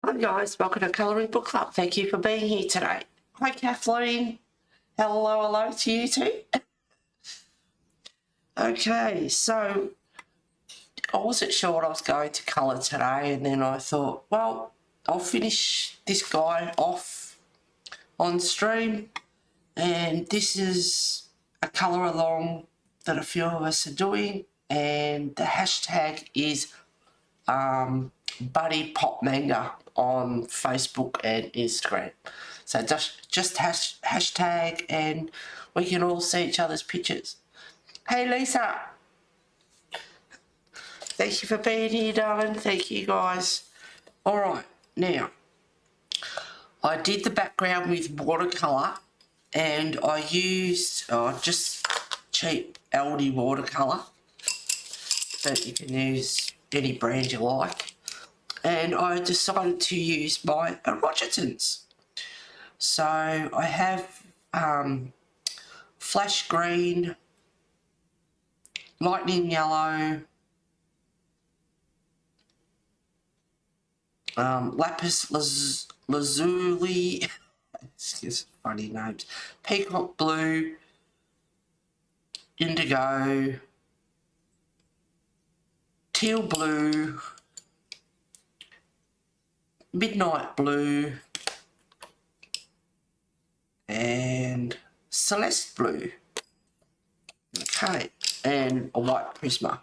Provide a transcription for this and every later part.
Hi guys, welcome to Colouring Book Club. Thank you for being here today. Hi Kathleen. Hello to you too. Okay, so I wasn't sure what I was going to colour today, and then I thought, well, I'll finish this guy off on stream, and this is a colour along that a few of us are doing, and the hashtag is Buddy Pop Manga on Facebook and Instagram. So just hashtag, and we can all see each other's pictures. Hey Lisa, thank you for being here, darling. Thank you guys. All right, now I did the background with watercolour, and I used just cheap Aldi watercolour, but you can use any brand you like. And I decided to use my Rogertons. So I have flash green, lightning yellow, lapis lazuli, it's funny names, peacock blue, indigo, teal blue, midnight blue, and celeste blue. Okay, and a white prisma.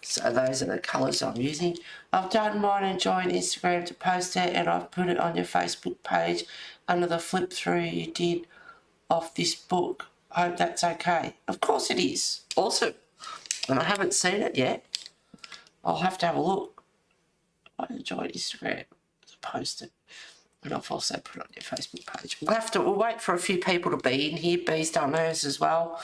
So those are the colours I'm using. I've done mine and joined Instagram to post it, and I've put it on your Facebook page under the flip through you did of this book. I hope that's okay. Of course it is. Awesome. And I haven't seen it yet. I'll have to have a look. I enjoyed Instagram to post it, and I've also put it on your Facebook page. We'll wait for a few people to be in here. Bee's done hers as well,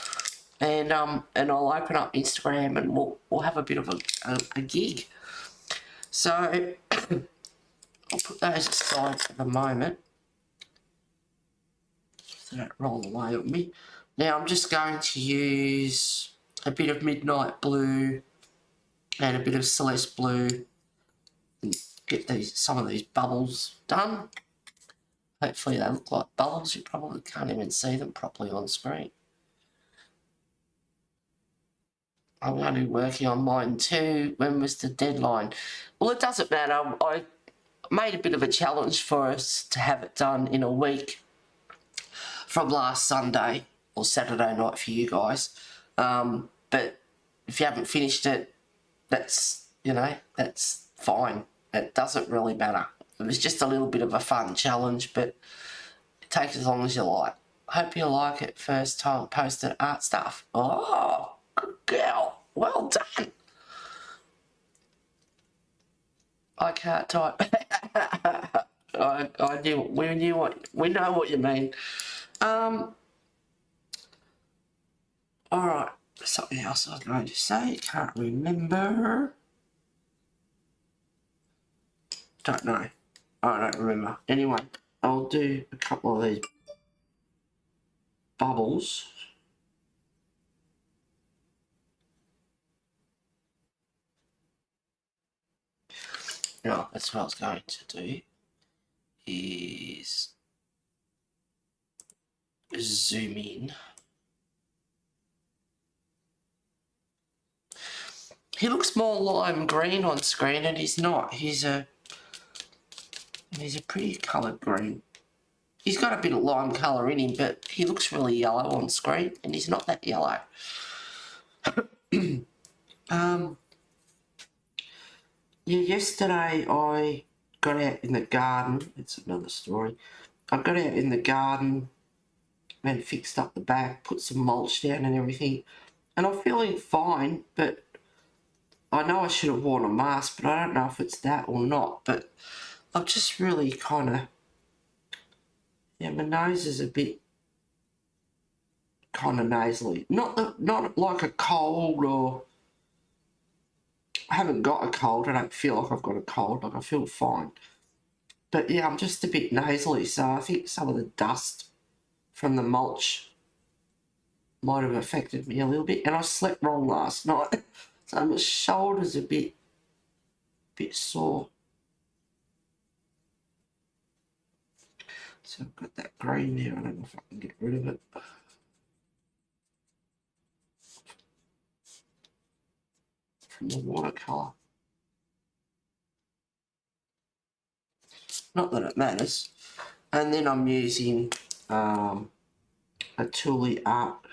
and I'll open up Instagram and we'll have a bit of a gig. So I'll put those aside for the moment, so don't roll away on me. Now I'm just going to use a bit of midnight blue and a bit of celeste blue. Get some of these bubbles done. Hopefully they look like bubbles. You probably can't even see them properly on screen. I'm going to be working on mine too. When was the deadline? Well, it doesn't matter. I made a bit of a challenge for us to have it done in a week from last Sunday or Saturday night for you guys. But if you haven't finished it, that's fine. It doesn't really matter. It was just a little bit of a fun challenge, but take as long as you like. Hope you like it. First time posted art stuff. Oh, good girl. Well done. I can't type. We know what you mean. All right. Something else I was going to say. Can't remember. Don't know. I don't remember. Anyway, I'll do a couple of these bubbles. No, that's what I was going to do. Is zoom in. He looks more lime green on screen, and he's not. He's a pretty coloured green. He's got a bit of lime colour in him, but he looks really yellow on screen, and he's not that yellow. Yeah, yesterday I got out in the garden. It's another story. I got out in the garden and fixed up the back, put some mulch down and everything, and I'm feeling fine, but I know I should have worn a mask, but I don't know if it's that or not. But I'm just really kind of, yeah, my nose is a bit kind of nasally. Not like a cold, or I haven't got a cold. I don't feel like I've got a cold. Like, I feel fine. But yeah, I'm just a bit nasally, so I think some of the dust from the mulch might have affected me a little bit. And I slept wrong last night, so my shoulder's a bit sore. So I've got that green there. I don't know if I can get rid of it. From the watercolour. Not that it matters. And then I'm using a NeoII art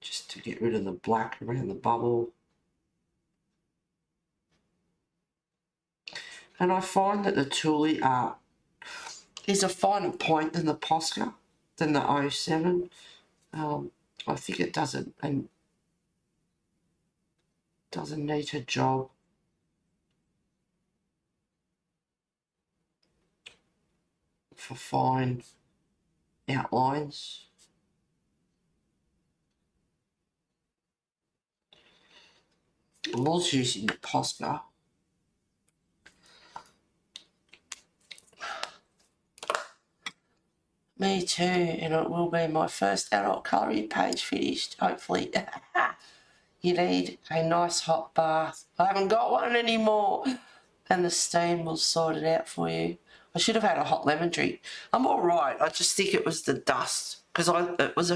just to get rid of the black around the bubble. And I find that the NeoII art is a finer point than the Posca, than the 07. I think it does a neater job. For fine outlines. I was using the Posca. Me too, and it will be my first adult colouring page finished, hopefully. You need a nice hot bath. I haven't got one anymore. And the steam will sort it out for you. I should have had a hot lemon drink. I'm all right. I just think it was the dust. Because it was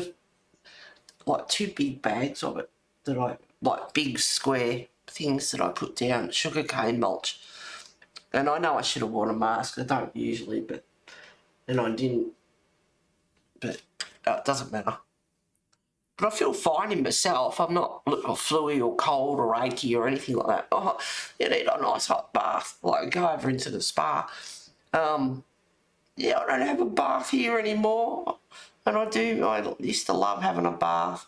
like 2 big bags of it. Like big square things that I put down. Sugarcane mulch. And I know I should have worn a mask. I don't usually, and I didn't. But it doesn't matter. But I feel fine in myself. I'm not fluey or cold or achy or anything like that. Oh, you need a nice hot bath. Like, go over into the spa. Yeah, I don't have a bath here anymore. And I used to love having a bath.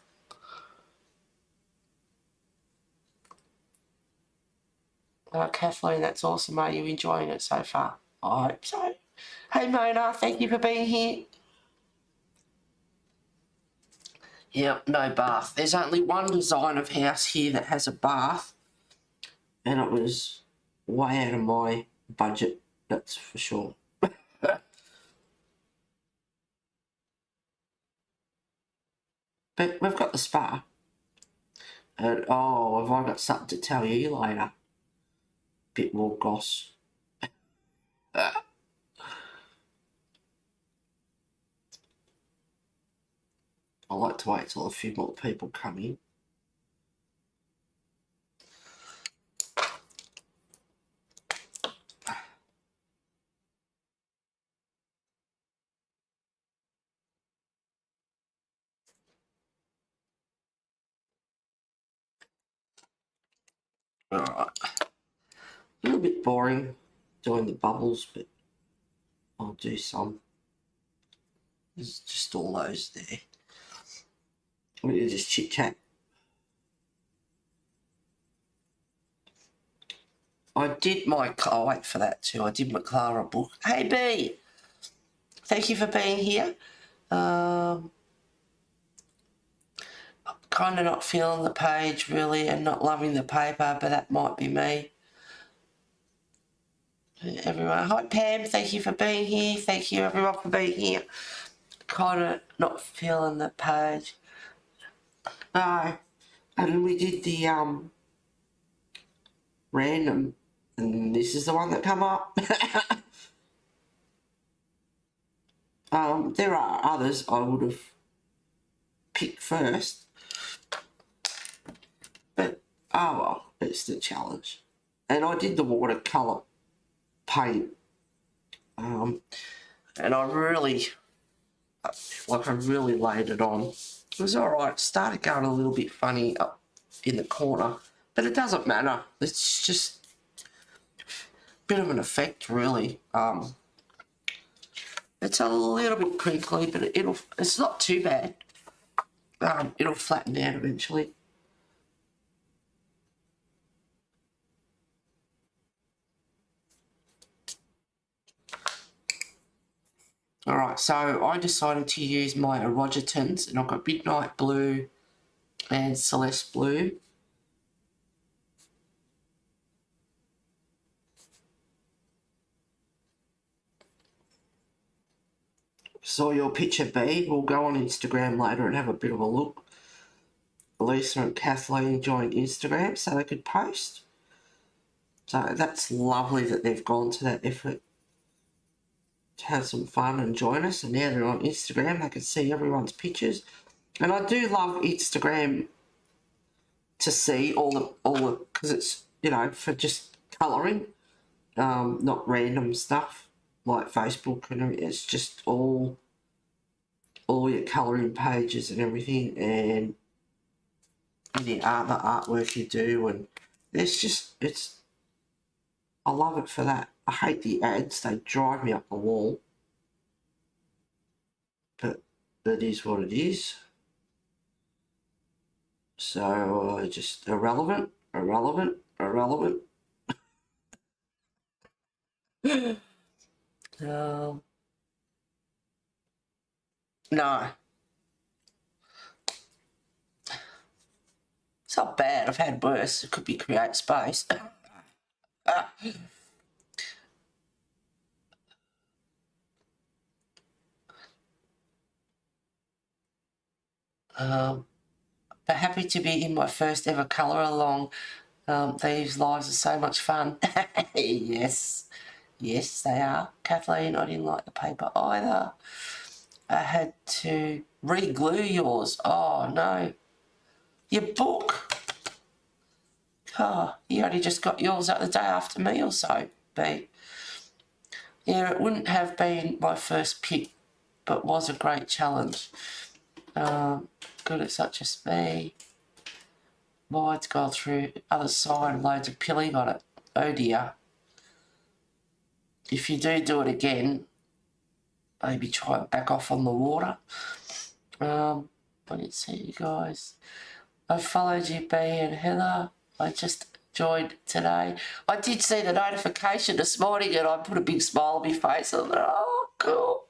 Kathleen, that's awesome. Are you enjoying it so far? I hope so. Hey, Mona, thank you for being here. Yeah, no bath. There's only one design of house here that has a bath, and it was way out of my budget, that's for sure. But we've got the spa. And, oh, have I got something to tell you later? Bit more goss. I like to wait till a few more people come in. Alright. A little bit boring doing the bubbles, but I'll do some. There's just all those there. We'll just chit chat. I'll wait for that too. I did my Clara book. Hey B! Thank you for being here. I'm kind of not feeling the page really and not loving the paper, but that might be me. Everyone, hi Pam, thank you for being here. Thank you everyone for being here. Kind of not feeling the page. No, and we did the random, and this is the one that come up. There are others I would have picked first, but oh well, it's the challenge. And I did the watercolour paint, and I really laid it on. It was alright. It started going a little bit funny up in the corner, but it doesn't matter. It's just a bit of an effect really. It's a little bit crinkly, but it's not too bad. It'll flatten out eventually. Alright, so I decided to use my Erogitons, and I've got Midnight Blue and Celeste Blue. Saw your picture, B. We'll go on Instagram later and have a bit of a look. Lisa and Kathleen joined Instagram so they could post. So that's lovely that they've gone to that effort. have some fun and join us. And now they're on Instagram, they can see everyone's pictures. And I do love Instagram to see all the because it's, you know, for just colouring, not random stuff like Facebook and everything. It's just all your colouring pages and everything, and any other artwork you do, and I love it for that. I hate the ads, they drive me up the wall, but that is what it is. So just irrelevant. No, it's not bad. I've had worse. It could be create space. But happy to be in my first ever colour along. These lives are so much fun. Yes, they are. Kathleen, I didn't like the paper either. I had to re-glue yours. Oh no. Your book. Oh, you only just got yours out the day after me or so, B. Yeah, it wouldn't have been my first pick, but was a great challenge. Good at such as me. Mine's gone through other side, loads of pilling on it. Oh dear. If you do it again, maybe try and back off on the water. I didn't see you guys. I followed you, B and Heather. I just joined today. I did see the notification this morning and I put a big smile on my face. I thought, oh, cool.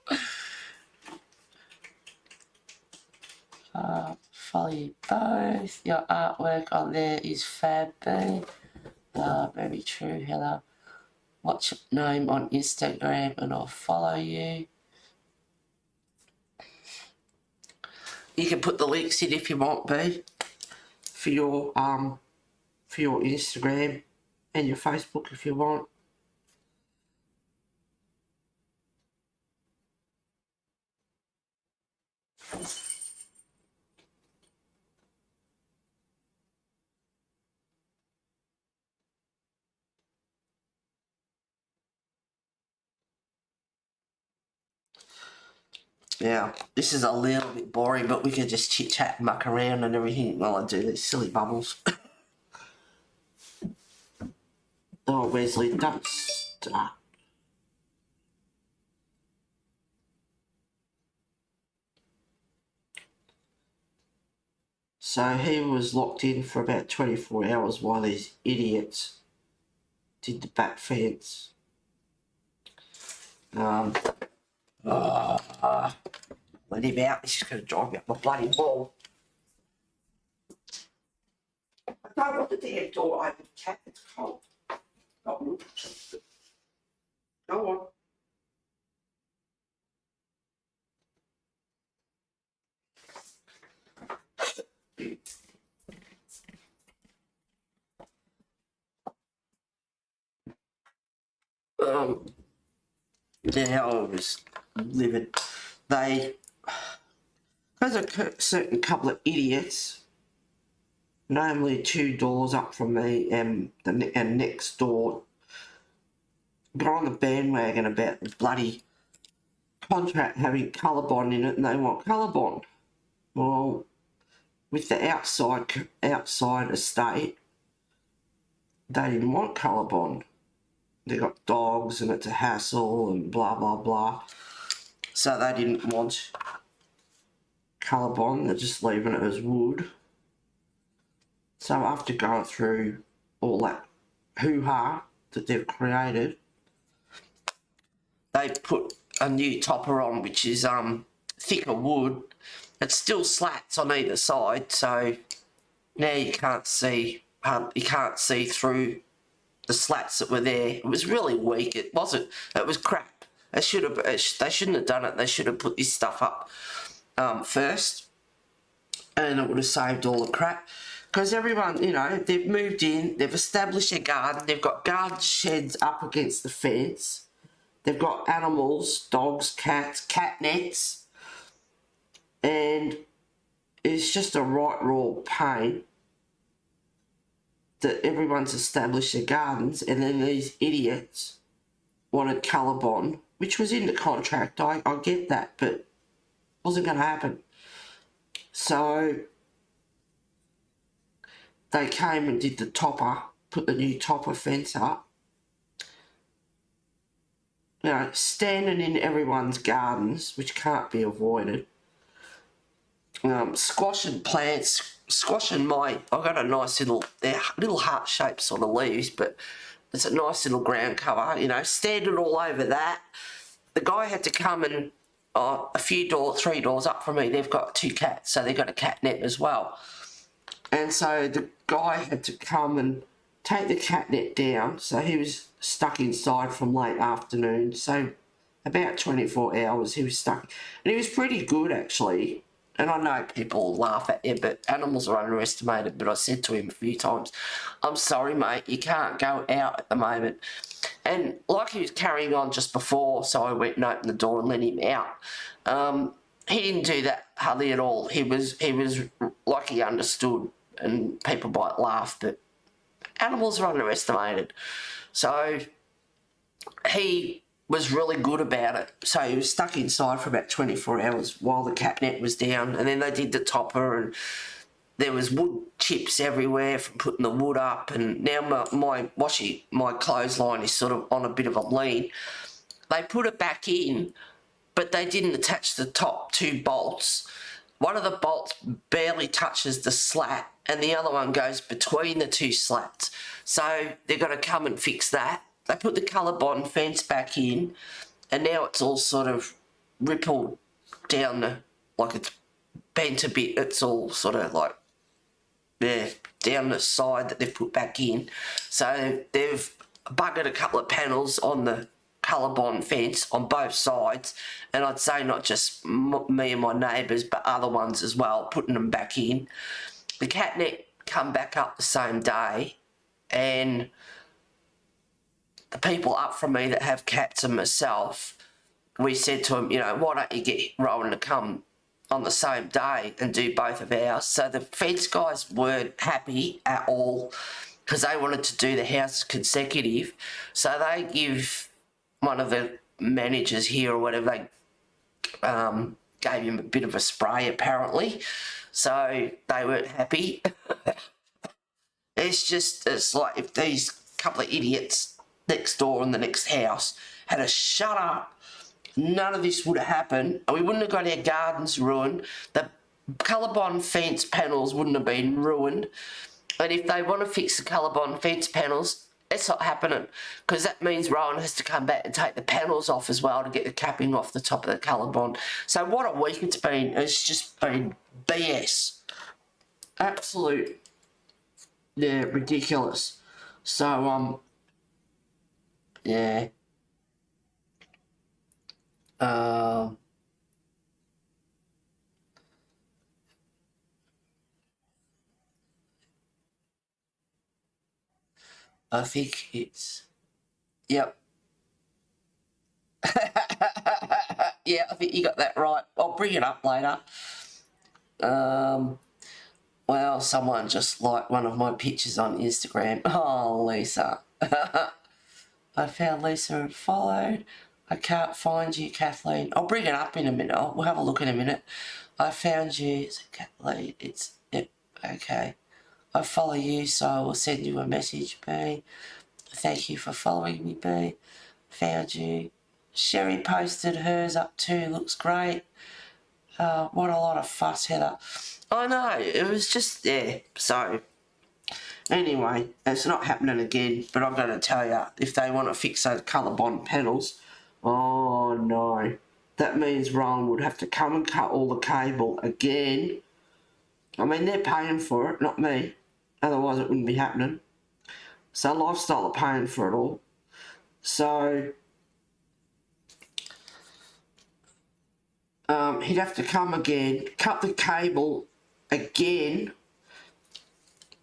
Follow you both. Your artwork on there is fab, B. Very true, Heather. What's your name on Instagram and I'll follow you. You can put the links in if you want, B, for your Instagram and your Facebook if you want. Yeah, this is a little bit boring, but we can just chit-chat and muck around and everything while I do these silly bubbles. Oh, Wesley, don't start. So he was locked in for about 24 hours while these idiots did the back fence. Let him out. This is going to drive me up my bloody wall. I don't want the damn door open, cat. It's cold. Go on. Now I was livid. There's a certain couple of idiots, namely 2 doors up from me and next door, got on the bandwagon about the bloody contract having colour bond in it, and they want colour bond. Well, with the outside estate, they didn't want colour bond. They got dogs and it's a hassle and blah blah blah. So they didn't want colour bond, they're just leaving it as wood. So after going through all that hoo-ha that they've created, they put a new topper on, which is thicker wood. It's still slats on either side, so now you can't see through the slats that were there. It was really weak. It wasn't. It was crap. They shouldn't have done it. They should have put this stuff up first, and it would have saved all the crap. Because everyone, you know, they've moved in, they've established their garden, they've got garden sheds up against the fence, they've got animals, dogs, cats, cat nets, and it's just a right raw pain that everyone's established their gardens, and then these idiots wanted colour bond, which was in the contract. I get that, but wasn't going to happen. So they came and did the topper, put the new topper fence up. You know, standing in everyone's gardens, which can't be avoided. Squashing plants, squashing I've got a nice they're little heart-shaped sort of leaves, but it's a nice little ground cover, you know, standing all over that. The guy had to come and, three doors up from me, they've got 2 cats, so they've got a cat net as well. And so the guy had to come and take the cat net down, so he was stuck inside from late afternoon, so about 24 hours he was stuck. And he was pretty good, actually. And I know people laugh at you, but animals are underestimated. But I said to him a few times, I'm sorry, mate, you can't go out at the moment. And like he was carrying on just before, so I went and opened the door and let him out. He didn't do that hardly at all. He was like he understood, and people might laugh, but animals are underestimated. So he was really good about it. So he was stuck inside for about 24 hours while the cat net was down, and then they did the topper, and there was wood chips everywhere from putting the wood up, and now my clothesline is sort of on a bit of a lean. They put it back in, but they didn't attach the top 2 bolts. One of the bolts barely touches the slat, and the other one goes between the 2 slats. So they're going to come and fix that. They put the colour bond fence back in, and now it's all sort of rippled down like it's bent a bit. It's all sort of like, yeah, down the side that they've put back in. So they've buggered a couple of panels on the colour bond fence on both sides, and I'd say not just me and my neighbours, but other ones as well, putting them back in. The cat net come back up the same day, and the people up from me that have cats and myself, we said to them, you know, why don't you get Rowan to come on the same day and do both of ours? So the fence guys weren't happy at all because they wanted to do the house consecutive. So they give one of the managers here or whatever, they gave him a bit of a spray apparently. So they weren't happy. It's like if these couple of idiots next door in the next house had a shut up, none of this would have happened, and we wouldn't have got our gardens ruined. The colour bond fence panels wouldn't have been ruined, and if they want to fix the colour bond fence panels, it's not happening, because that means Rowan has to come back and take the panels off as well to get the capping off the top of the colour bond. So what a week it's been. It's just been BS. Absolute, yeah, ridiculous. So yeah. I think it's, yep. Yeah, I think you got that right. I'll bring it up later. Well, someone just liked one of my pictures on Instagram. Oh, Lisa. I found Lisa and followed. I can't find you, Kathleen. I'll bring it up in a minute. We'll have a look in a minute. I found you. Is it Kathleen? It's, yep, okay. I follow you, so I will send you a message, B. Thank you for following me, B. Found you. Sherry posted hers up too. Looks great. What a lot of fuss, Heather. I know. It was just there. So, anyway, it's not happening again, but I'm going to tell you, if they want to fix those colour bond panels, oh no. That means Rowan would have to come and cut all the cable again. I mean, they're paying for it, not me. Otherwise it wouldn't be happening. So Lifestyle are paying for it all. So he'd have to come again, cut the cable again,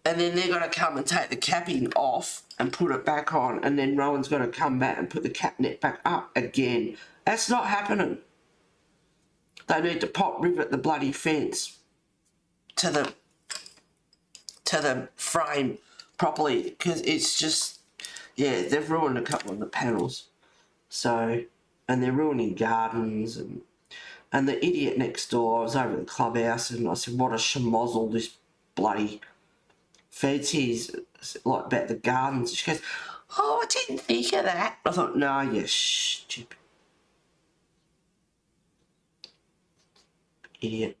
and then they're going to come and take the capping off and put it back on, and then Rowan's going to come back and put the cap net back up again. That's not happening. They need to pop rivet the bloody fence to the frame properly, because it's just, yeah, they've ruined a couple of the panels. So, and they're ruining gardens, and the idiot next door, I was over at the clubhouse and I said, what a schmozzle this bloody fancy is, like, about the gardens. She goes, oh, I didn't think of that. I thought, no, you stupid idiot.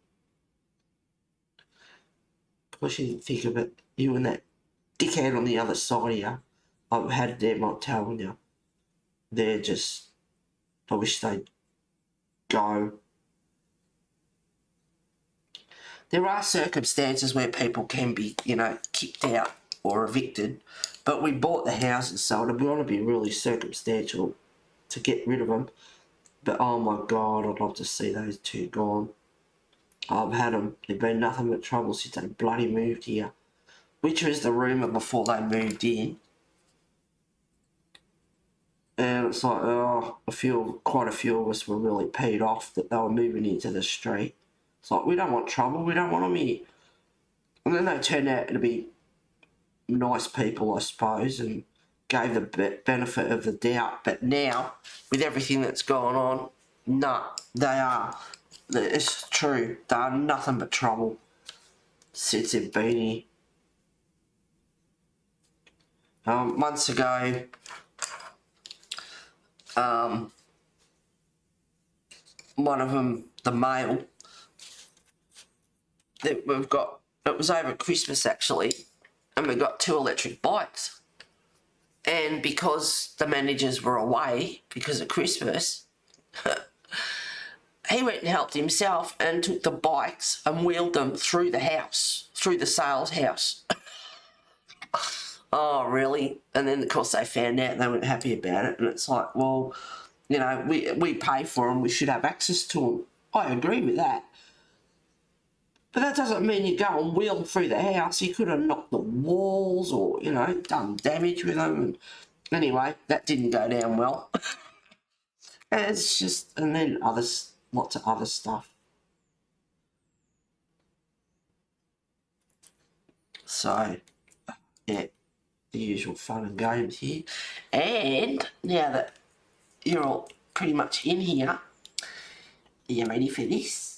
Of course you didn't think of it. You and that dickhead on the other side here. I've had them, I'm telling you. They're just, I wish they'd go. There are circumstances where people can be, you know, kicked out or evicted, but we bought the houses, so we want to be really circumstantial to get rid of them. But oh my God, I'd love to see those two gone. I've had them. They've been nothing but trouble since they bloody moved here, which was the rumour before they moved in. And it's like, oh, quite a few of us were really peed off that they were moving into the street. It's like, we don't want trouble, we don't want them here. And then they turned out to be nice people, I suppose, and gave the benefit of the doubt. But now, with everything that's gone on, no, they are. It's true. They are nothing but trouble since they've been here. Months ago, one of them, the male, that we've got, it was over Christmas actually, and we got 2 electric bikes. And because the managers were away because of Christmas, he went and helped himself and took the bikes and wheeled them through the house, through the sales house. Oh, really? And then, of course, they found out and they weren't happy about it. And it's like, well, you know, we pay for them, we should have access to them. I agree with that. But that doesn't mean you go and wheel through the house. You could have knocked the walls or, you know, done damage with them. And anyway, that didn't go down well. And it's just, and then lots of other stuff. So, yeah, the usual fun and games here. And now that you're all pretty much in here, are you ready for this?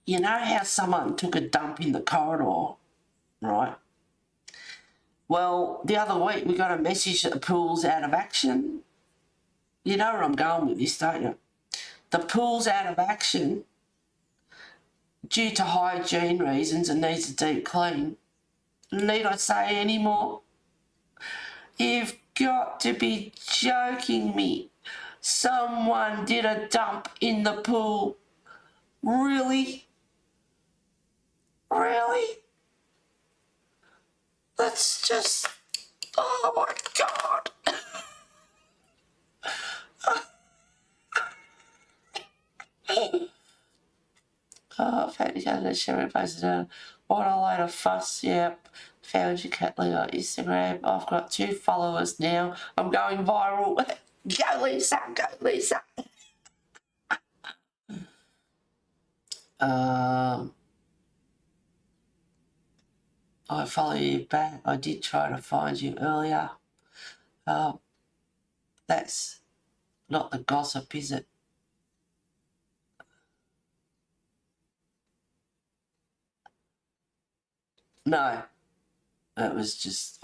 You know how someone took a dump in the corridor, right? Well, the other week we got a message that the pool's out of action. You know where I'm going with this, don't you? The pool's out of action due to hygiene reasons and needs a deep clean. Need I say any more? You've got to be joking me. Someone did a dump in the pool. Really? Really? That's just... Oh my God. Oh, Fanny Canada Sherry posted down. What a load of fuss, yep. Found you, Kathleen, on Instagram. I've got 2 followers now. I'm going viral. Go, Lisa, go, Lisa. I follow you back. I did try to find you earlier. That's not the gossip, is it? No. It was just,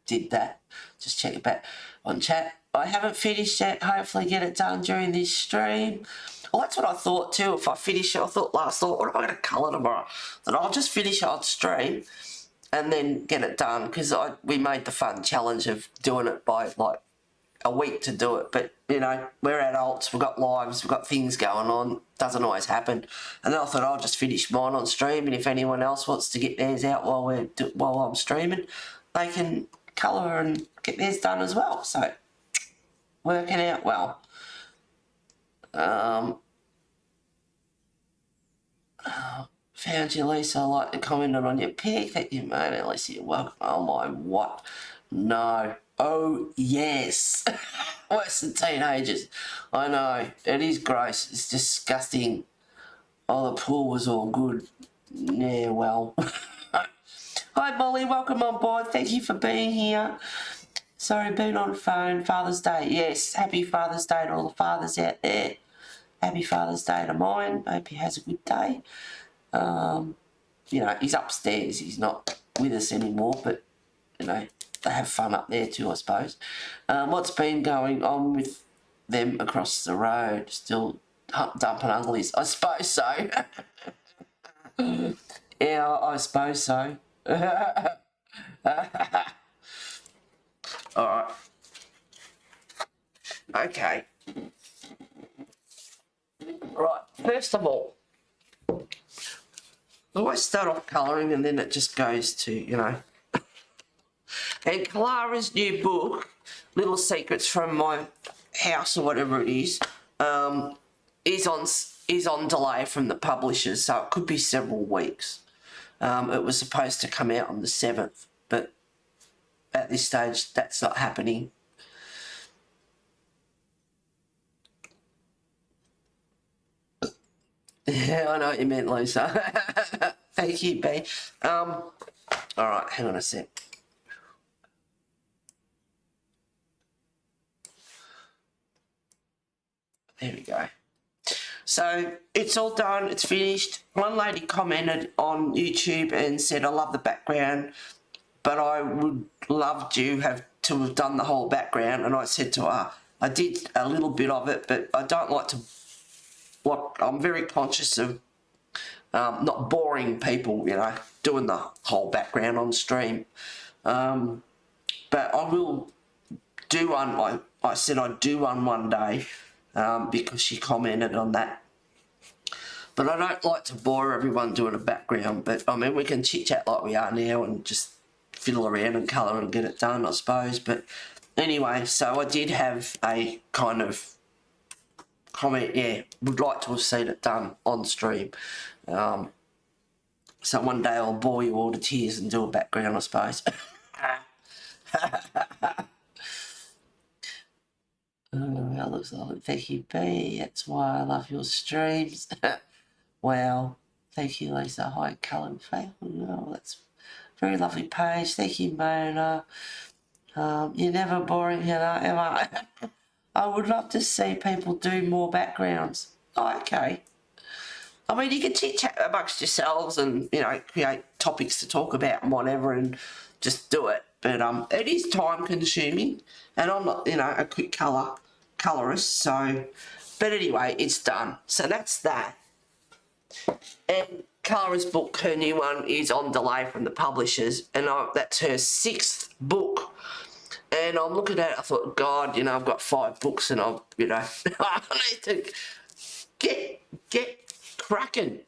did that. Just check it back on chat. I haven't finished yet. Hopefully get it done during this stream. Well, that's what I thought too. If I finish it, I thought last night, what am I going to colour tomorrow? Then I'll just finish it on stream and then get it done, because we made the fun challenge of doing it by like a week to do it. But, you know, we're adults, we've got lives, we've got things going on. Doesn't always happen. And then I thought I'll just finish mine on stream, and if anyone else wants to get theirs out while I'm streaming, they can colour and get theirs done as well. So, working out well. Found you, Lisa. I like to comment on your pic that you made it. Lisa, you're welcome. Oh my, what? No. Oh yes. Worse than teenagers. I know. It is gross. It's disgusting. Oh, the pool was all good. Yeah, well. Hi Molly, welcome on board. Thank you for being here. Sorry, been on phone. Father's Day. Yes, happy Father's Day to all the fathers out there. Happy Father's Day to mine. Hope he has a good day. You know, he's upstairs. He's not with us anymore, but, you know, they have fun up there too, I suppose. What's been going on with them across the road? Still dumping uglies? I suppose so. Yeah, I suppose so. All right. Okay. Right, first of all, I always start off colouring and then it just goes to, you know. And Clara's new book, Little Secrets from My House or whatever it is on delay from the publishers, so it could be several weeks. It was supposed to come out on the 7th, but at this stage that's not happening. Yeah, I know what you meant, Lisa. Thank you, B. All right, hang on a sec. There we go. So it's all done, it's finished. One lady commented on YouTube and said, I love the background, but I would love to have done the whole background. And I said to her, I did a little bit of it, but I don't like to, I'm very conscious of not boring people, you know, doing the whole background on stream. But I will do one, I said I'd do one day because she commented on that. But I don't like to bore everyone doing a background, but I mean, we can chit-chat like we are now and just fiddle around and colour and get it done, I suppose. But anyway, so I did have a kind of comment, yeah, would like to have seen it done on stream. So one day I'll bore you all to tears and do a background, I suppose. Oh, that looks like thank you, B. That's why I love your streams. Wow. Thank you, Lisa. Hi, Cullen Fail. Oh, that's a very lovely page. Thank you, Mona. You're never boring, you know, am I? I would love to see people do more backgrounds. Oh, okay. I mean, you can chit-chat amongst yourselves and, you know, create topics to talk about and whatever and just do it. But it is time-consuming, and I'm not, you know, a quick colourist, so... But anyway, it's done. So that's that. And Clara's book, her new one, is on delay from the publishers, and that's her 6th book. And I'm looking at it, I thought, God, you know, I've got 5 books and I've, you know, I need to get cracking.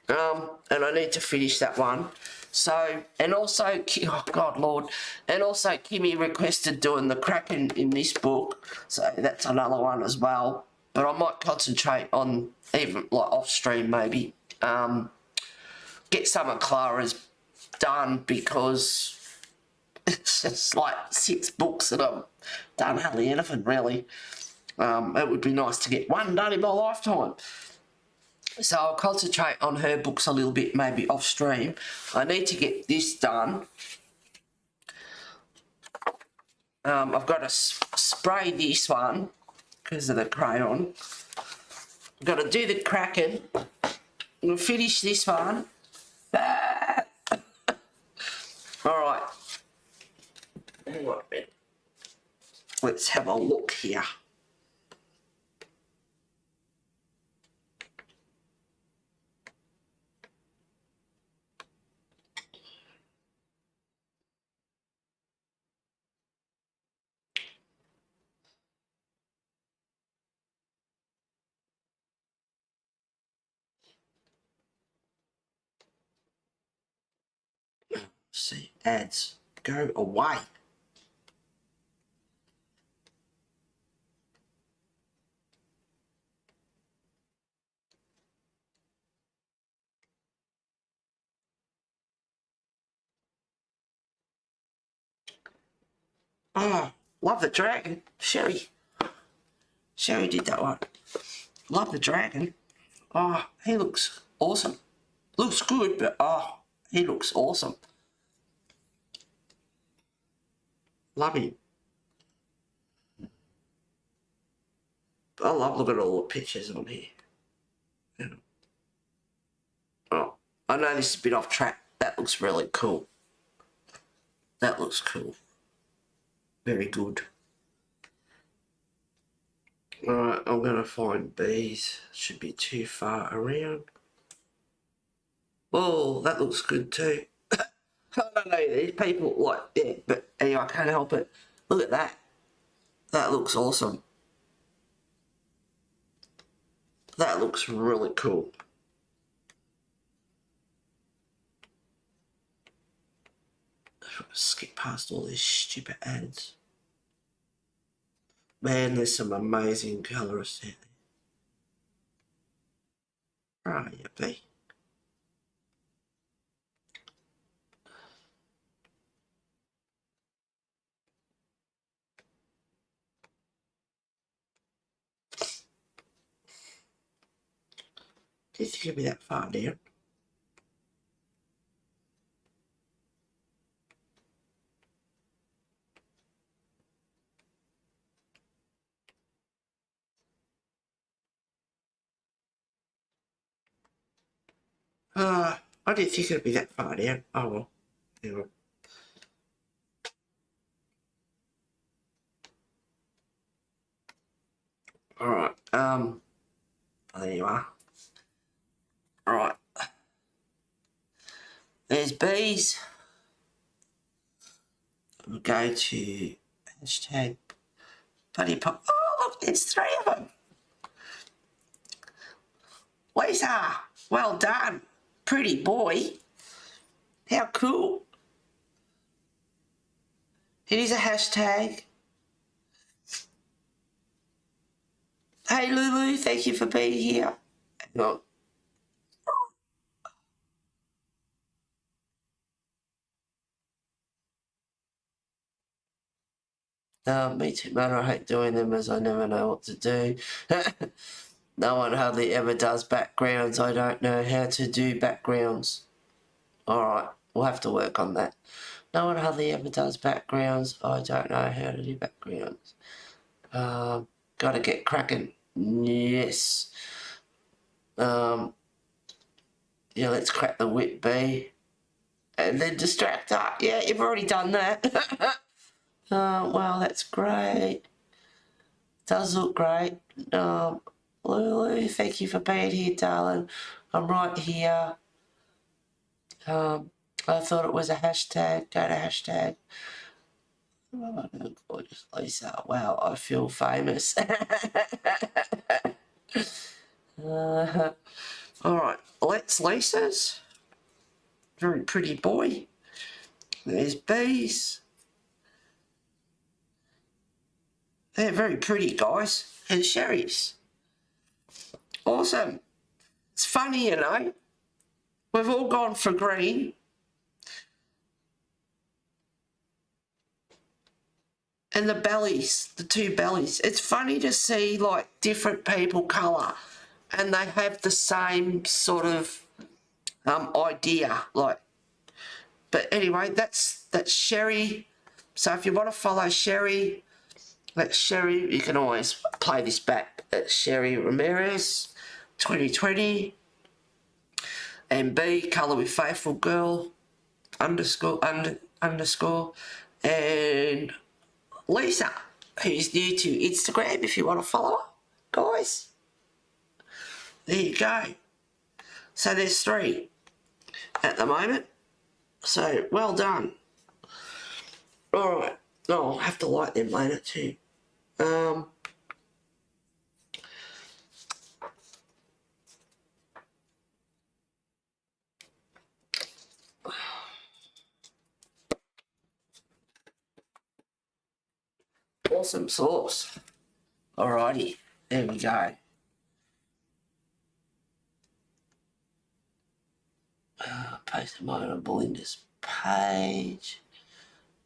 And I need to finish that one. So, and also, oh God, Lord, and also Kimmy requested doing the Kraken in this book, so that's another one as well. But I might concentrate on, even like off stream maybe, get some of Clara's done, because it's just like 6 books that I've done hardly anything really. It would be nice to get one done in my lifetime. So I'll concentrate on her books a little bit, maybe off stream. I need to get this done. I've got to spray this one because of the crayon. I've got to do the Kraken. We'll finish this one. All right. Hang on a minute. Let's have a look here. See, ads, go away. Oh, love the dragon. Sherry did that one. Love the dragon. Oh, he looks awesome. Looks good, but oh, he looks awesome. Love him. I love looking at all the pictures on here. Oh, I know this is a bit off track. That looks really cool. That looks cool. Very good. Alright, I'm going to find bees. Should be too far around. Oh, that looks good too. I don't know, these people like, yeah, but anyway, I can't help it. Look at that. That looks awesome. That looks really cool. Skip past all these stupid ads. Man, there's some amazing colourists out there. Where are you, B? Do you think it'll be that far down? I didn't think it'd be that far down. Oh well. Anyway. Alright, there you are. Alright. There's bees. We'll go to hashtag Buddy Pop. Oh look, there's 3 of them. Lisa, well done. Pretty boy. How cool. It is a hashtag. Hey Lulu, thank you for being here. No. Me too, man. I hate doing them as I never know what to do. No one hardly ever does backgrounds. I don't know how to do backgrounds. Alright, we'll have to work on that. No one hardly ever does backgrounds. I don't know how to do backgrounds. Gotta get cracking. Yes. Yeah, let's crack the whip B. And then distract her. Yeah, you've already done that. Well, that's great. Does look great. Lulu, thank you for being here, darling. I'm right here. I thought it was a hashtag. Go to hashtag. Oh, gorgeous Lisa. Wow, I feel famous. Alright, let's Lisa's. Very pretty boy. There's bees. They're very pretty, guys. And Sherry's. Awesome. It's funny, you know. We've all gone for green. And the bellies, the 2 bellies. It's funny to see, like, different people colour. And they have the same sort of idea. Like, but anyway, that's Sherry. So if you want to follow Sherry, that's Sherry. You can always play this back. That's Sherry Ramirez, 2020. And B, Colour with Faithful Girl, underscore. And Lisa, who's new to Instagram, if you want to follow her, guys. There you go. So there's 3 at the moment. So well done. Alright. Oh, I'll have to light them later too. Awesome sauce. Alrighty, there we go. Paste mine on Belinda's page.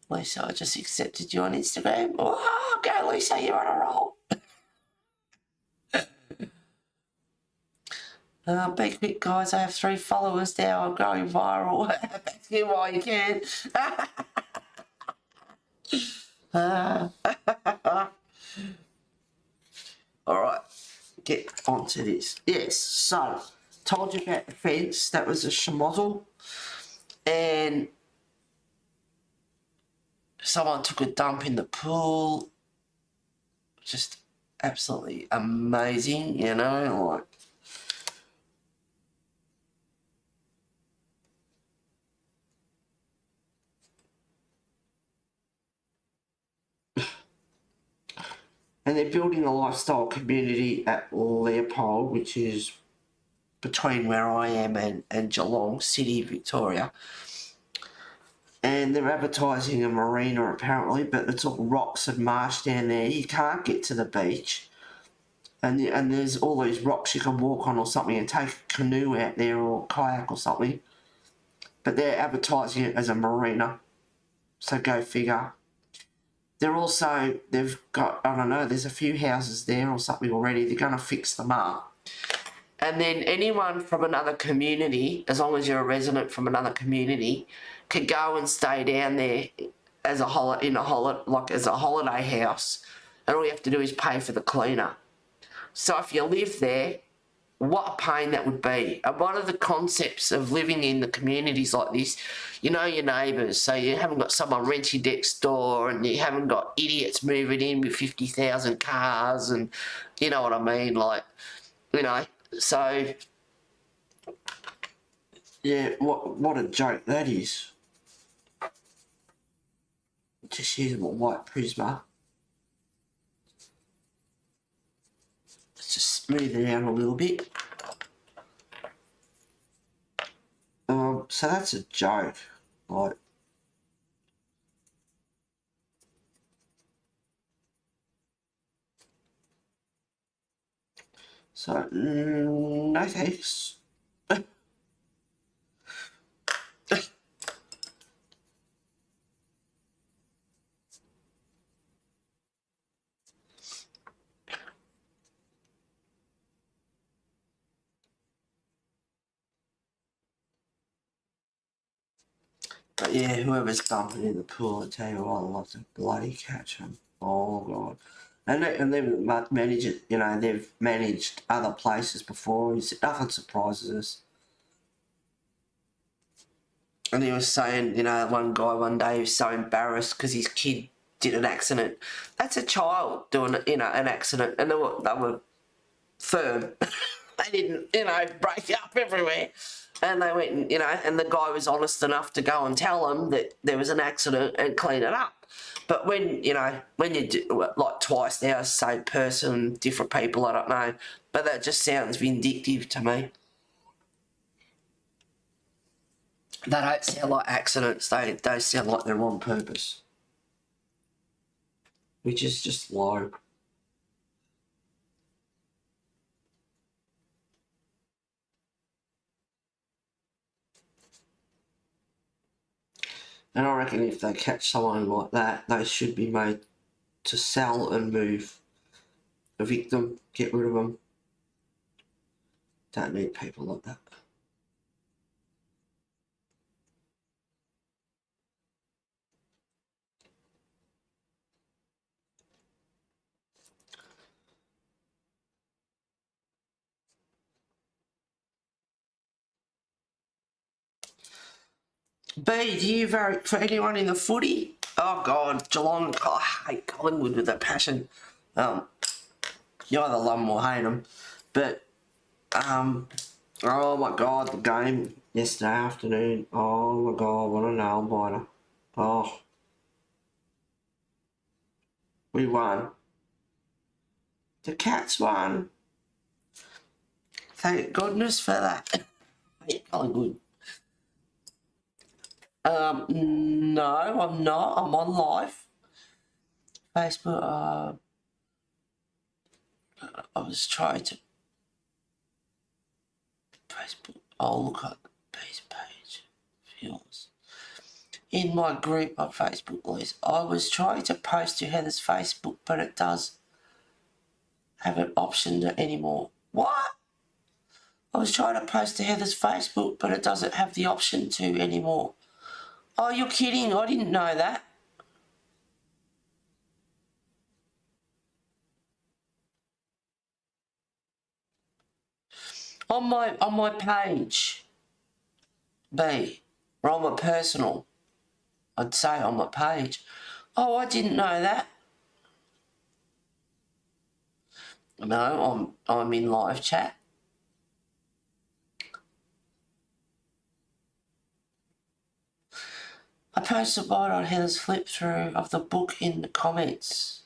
Lisa, I just accepted you on Instagram. Oh, go Lisa, you're on a roll. Be quick, guys. I have 3 followers now. I'm going viral. Back to you while you can. All right, get onto this. Yes, so told you about the fence. That was a schmozzle, and someone took a dump in the pool. Just absolutely amazing, you know, like. And they're building a lifestyle community at Leopold, which is between where I am and Geelong City, Victoria. And they're advertising a marina apparently, but it's all rocks and marsh down there. You can't get to the beach. And there's all these rocks you can walk on or something and take a canoe out there or kayak or something. But they're advertising it as a marina. So go figure. They've got, I don't know, there's a few houses there or something already. They're going to fix them up. And then anyone from another community, as long as you're a resident from another community, can go and stay down there as a holiday house. And all you have to do is pay for the cleaner. So if you live there, what a pain that would be. And one of the concepts of living in the communities like this, you know your neighbours, so you haven't got someone renting next door and you haven't got idiots moving in with 50,000 cars and you know what I mean, like, you know, so, yeah, what a joke that is. Just using my white Prisma. Let's just smooth it out a little bit. So that's a joke, like. So, no thanks. But yeah, whoever's dumping in the pool, I tell you what, I'd love to bloody catch them. Oh God. And they've managed it, you know, they've managed other places before. Nothing surprises us. And he was saying, you know, one guy one day was so embarrassed because his kid did an accident. That's a child doing, you know, an accident. And they were firm. They didn't, you know, break up everywhere. And they went and, you know, and the guy was honest enough to go and tell them that there was an accident and clean it up. But when, you know, when you do, like twice now, same person, different people, I don't know. But that just sounds vindictive to me. They don't sound like accidents. They sound like they're on purpose. Which is just low. And I reckon if they catch someone like that, they should be made to sell and move. Evict them, get rid of them. Don't need people like that. B, do you vote for anyone in the footy? Oh God, Geelong, I hate Collingwood with a passion. You either love them or hate them. But, oh my God, the game yesterday afternoon. Oh my God, what a nail biter. Oh. We won. The Cats won. Thank goodness for that. I hate Collingwood. No, I'm not. I'm on live. Facebook, I was trying to Facebook. Oh, look at base page. Feels. in my group on Facebook, Liz. I was trying to post to Heather's Facebook, but it does have an option anymore. What? I was trying to post to Heather's Facebook, but it doesn't have the option to anymore. Oh, you're kidding. I didn't know that. On my page, B, or on my personal, I'd say on my page. Oh, I didn't know that. No, I'm in live chat. I posted about on Heather's flip through of the book in the comments.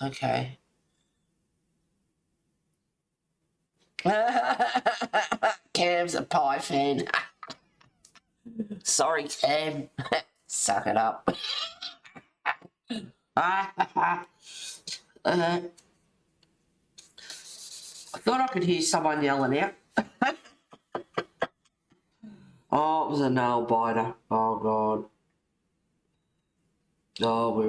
Okay. Cam's a pie fan. Sorry, Cam. Suck it up. I thought I could hear someone yelling out. Oh, it was a nail biter. Oh, God. Oh, we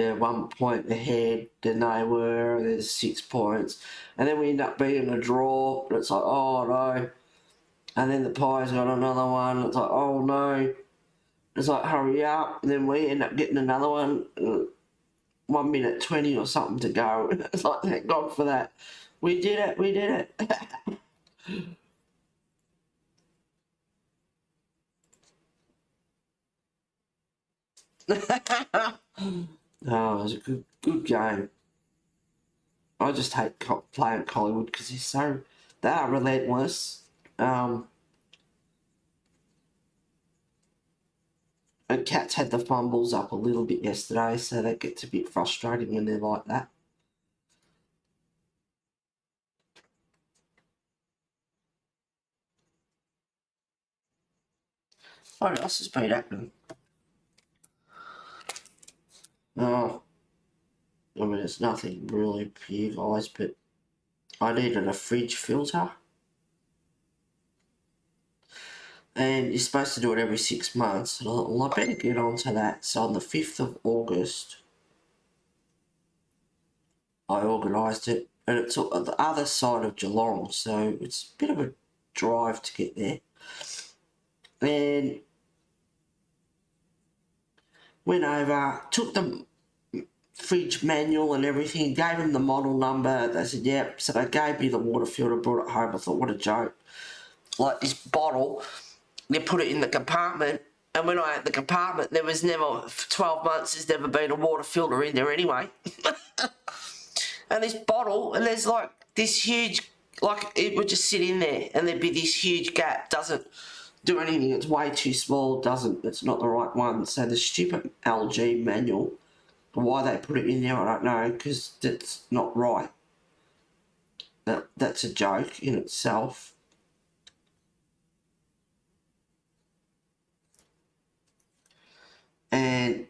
were 1 point ahead than they were. There's 6 points. And then we end up being a draw. And it's like, oh, no. And then the Pies got another one. It's like, oh, no. It's like, hurry up. And then we end up getting another one. 1 minute 20 or something to go. It's like, thank God for that. We did it. We did it. Oh, it was a good game. I just hate playing Collingwood because they are relentless. And Cats had the fumbles up a little bit yesterday, so that gets a bit frustrating when they're like that. What else has been happening? Oh, I mean, it's nothing really for you guys, but I needed a fridge filter. And you're supposed to do it every 6 months. And I thought, well, I better get onto that. So on the 5th of August, I organised it. And it's on the other side of Geelong, so it's a bit of a drive to get there. And went over, took the fridge manual and everything, gave them the model number. They said, yep. So they gave me the water filter, brought it home. I thought, what a joke. Like this bottle, they put it in the compartment. And when I had the compartment, there was never, for 12 months, there's never been a water filter in there anyway. And this bottle, and there's like this huge, like it would just sit in there and there'd be this huge gap. Doesn't do anything. It's way too small. It's not the right one. So the stupid LG manual, why they put it in there, I don't know, because that's not right. That's a joke in itself. And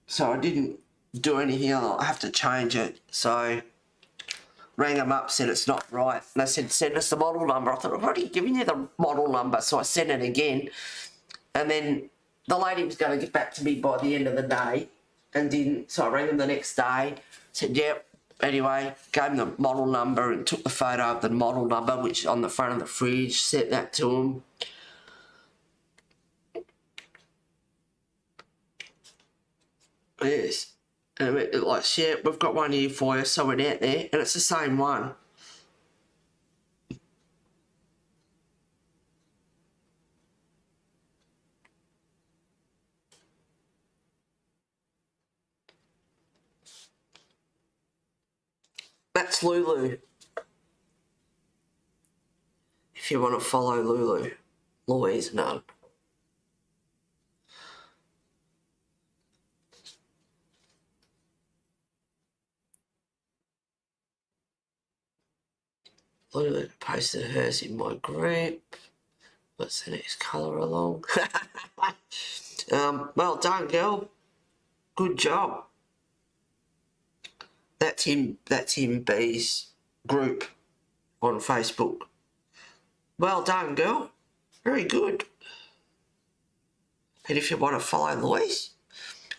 so I didn't do anything else. I have to change it. So rang them up, said it's not right. And they said, send us the model number. I thought, I've already given you the model number. So I sent it again. And then the lady was going to get back to me by the end of the day and didn't. So I rang them the next day, said, yep. Anyway, gave them the model number and took the photo of the model number, which is on the front of the fridge, sent that to them. Yes. And it like, yeah, we've got one here for you. So we're out there, and it's the same one. That's Lulu. If you want to follow Lulu. Louise, no. Lulu posted hers in my group. What's the next colour along? Well done, girl. Good job. That's in B's group on Facebook. Well done, girl. Very good. And if you want to follow Louise,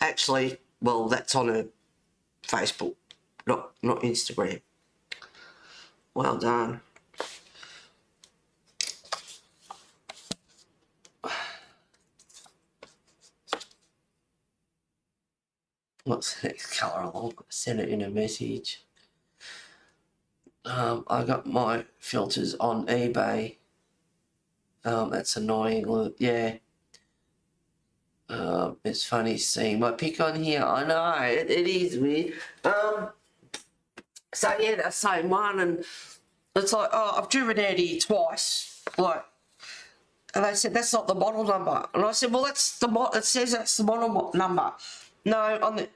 actually, well, that's on her Facebook, not Instagram. Well done. What's the next colour along? Send it in a message. I got my filters on eBay. That's annoying. Look, yeah. It's funny seeing my pic on here. I know, it is weird. So yeah, that same one, and it's like, oh, I've driven out here twice, like, and they said that's not the model number, and I said, well, that's the it says that's the model number. No, I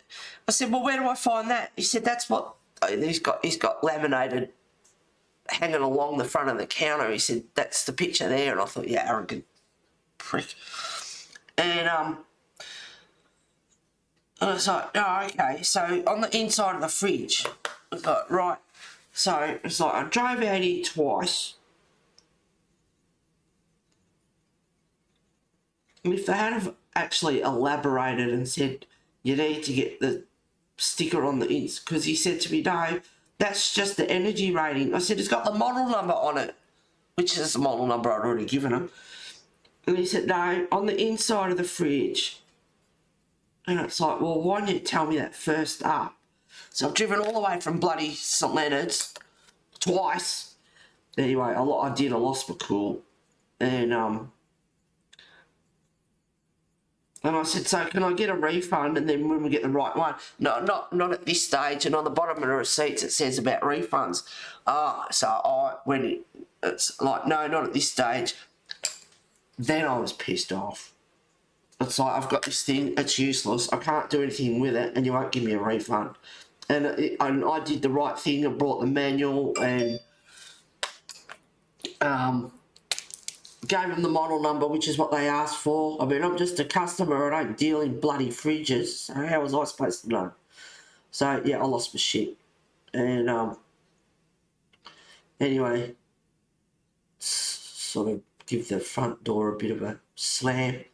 said, well, where do I find that? He said that's what he's got laminated hanging along the front of the counter. He said that's the picture there, and I thought, yeah, arrogant prick. And I was like, oh, okay. So on the inside of the fridge, I was like, right. So it's like I drove out here twice. And if they had actually elaborated and said you need to get the sticker on the inside, because he said to me, no, that's just the energy rating. I said, it's got the model number on it, which is the model number I'd already given him. And he said, no, on the inside of the fridge. And it's like, well, why didn't you tell me that first up? So I've driven all the way from bloody St Leonard's twice. Anyway, I lost my cool. And I said, so can I get a refund? And then when we get the right one, no, not at this stage. And on the bottom of the receipts, it says about refunds. It's like, no, not at this stage. Then I was pissed off. It's like, I've got this thing, it's useless, I can't do anything with it, and you won't give me a refund. And I did the right thing and brought the manual and gave them the model number, which is what they asked for. I mean, I'm just a customer, I don't deal in bloody fridges, so how was I supposed to know? So, yeah, I lost my shit. And, anyway, sort of give the front door a bit of a slam.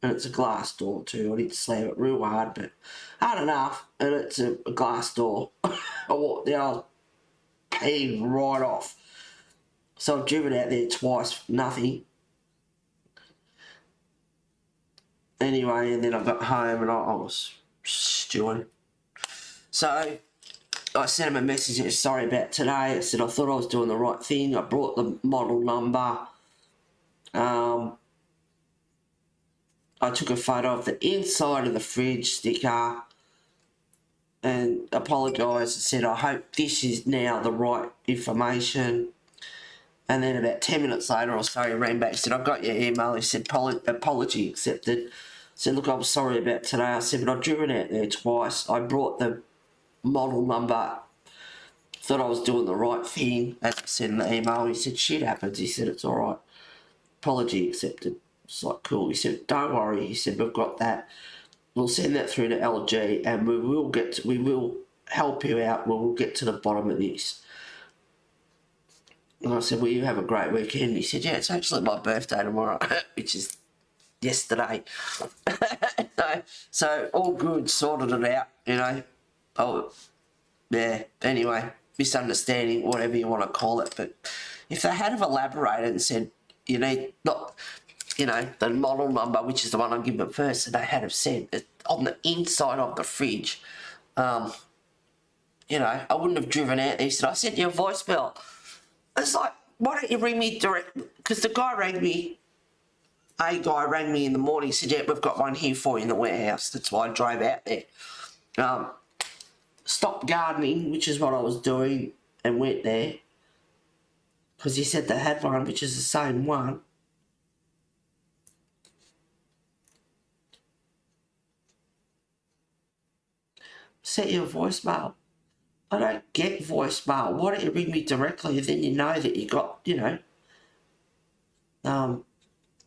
And it's a glass door too. I didn't slam it real hard, but hard enough. And it's a glass door. I walked down, peeing right off. So I've driven out there twice, nothing. Anyway, and then I got home and I was stewing. So I sent him a message, sorry about today. I said I thought I was doing the right thing. I brought the model number. I took a photo of the inside of the fridge sticker and apologised and said, I hope this is now the right information. And then about 10 minutes later or so, he ran back and said, I got your email. He said, apology accepted. I said, look, I'm sorry about today. I said, but I've driven out there twice. I brought the model number, thought I was doing the right thing. As I said in the email, he said, shit happens. He said, it's all right. Apology accepted. It's like, cool. He said, don't worry. He said, we've got that. We'll send that through to LG and we will help you out. We will get to the bottom of this. And I said, well, you have a great weekend. And he said, yeah, it's actually my birthday tomorrow, which is yesterday. So all good, sorted it out, you know. Oh, yeah, anyway, misunderstanding, whatever you want to call it. But if they had have elaborated and said, you need not... you know, the model number, which is the one I'm giving first, and they had have said that on the inside of the fridge, you know, I wouldn't have driven out there. He said, I sent you a voicemail. It's like, why don't you ring me direct? Because the guy rang me in the morning, said, yeah, we've got one here for you in the warehouse. That's why I drove out there. Stopped gardening, which is what I was doing, and went there. Because he said they had one, which is the same one. Set your voicemail. I don't get voicemail. Why don't you ring me directly and then you know that you got, you know.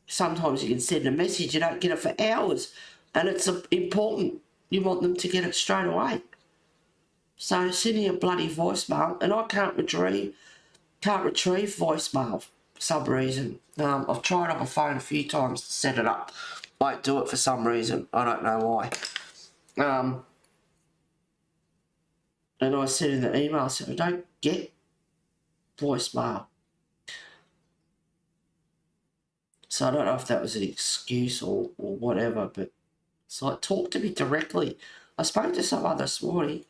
Sometimes you can send a message, you don't get it for hours. And it's important. You want them to get it straight away. So sending a bloody voicemail, and I can't retrieve voicemail for some reason. I've tried on my phone a few times to set it up. won't do it for some reason. I don't know why. And I said in the email, I said, I don't get voicemail. So I don't know if that was an excuse or whatever, but it's like, talk to me directly. I spoke to someone this morning,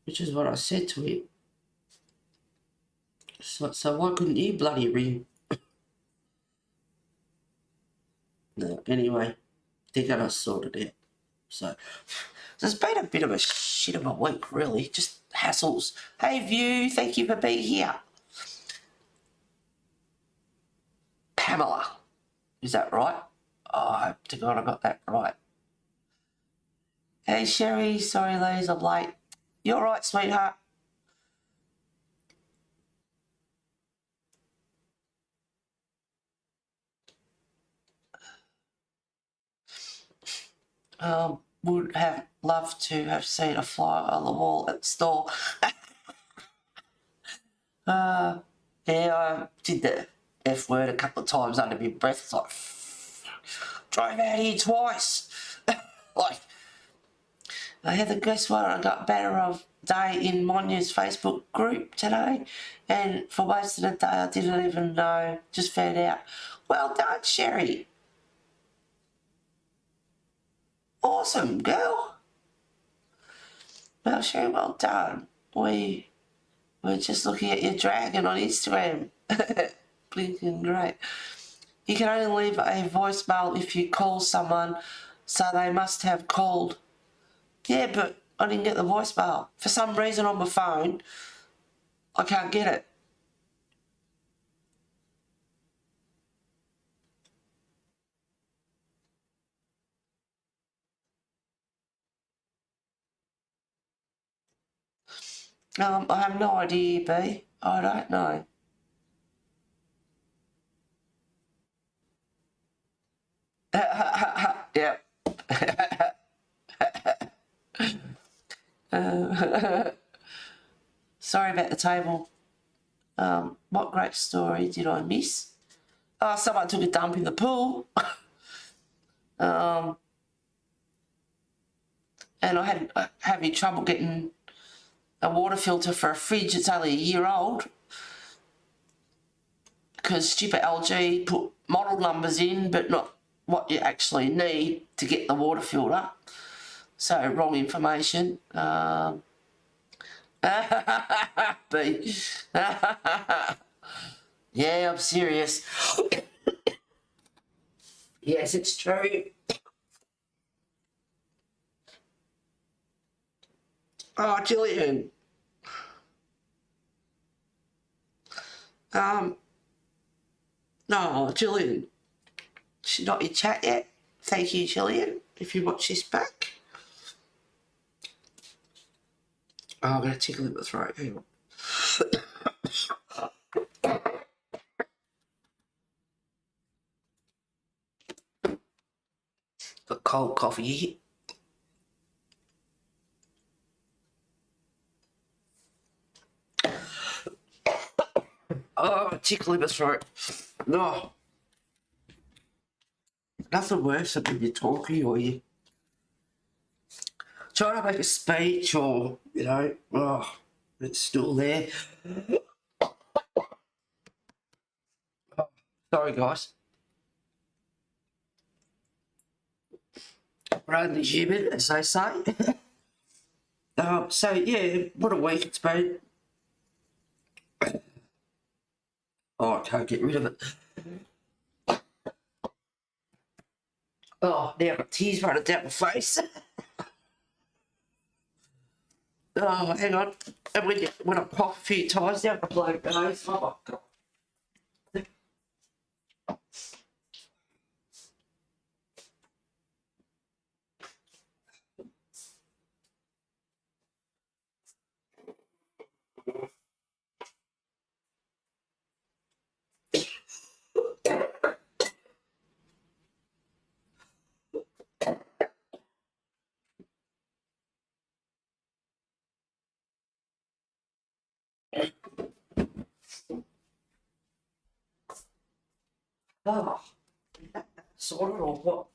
which is what I said to him. So why couldn't you bloody ring? No, anyway, they're going to sort it out. So it's been a bit of a shit of a week, really. Just hassles. Hey, View, thank you for being here. Pamela. Is that right? Oh, I hope to God I got that right. Hey, Sherry. Sorry, ladies, I'm late. You're right, sweetheart. Would have loved to have seen a flyer on the wall at the store. Yeah, I did the F word a couple of times under my breath. It's like, drove out here twice. Like, I had the guess what? I got banner of day in Monya's Facebook group today, and for most of the day I didn't even know, just found out. Well done, Sherry. Awesome, girl. Well, Sherry, well done. We're just looking at your dragon on Instagram. Blinking great. You can only leave a voicemail if you call someone, so they must have called. Yeah, but I didn't get the voicemail. For some reason on my phone, I can't get it. I have no idea, B. I don't know. Yep. Sorry about the table. What great story did I miss? Oh, someone took a dump in the pool. And I had having trouble getting a water filter for a fridge that's only a year old because stupid LG put model numbers in but not what you actually need to get the water filter. So wrong information. Yeah, I'm serious. Yes, it's true. Oh, Gillian. No, Gillian. She's not in chat yet. Thank you, Gillian, if you watch this back. Oh, I'm going to tickle in the throat. Hang on. Got cold coffee. Oh, tickle in the throat. No. Nothing worse than when you're talking or you trying to make a speech or, you know, oh, it's still there. Oh, sorry, guys. We're only human, as they say. So, yeah, what a week it's been. Oh, I can't get rid of it. Oh, now I've got tears running down my face. Oh, hang on. And when I cough a few times, now I've got blown nose. Oh, my God. Oh, sorted or what?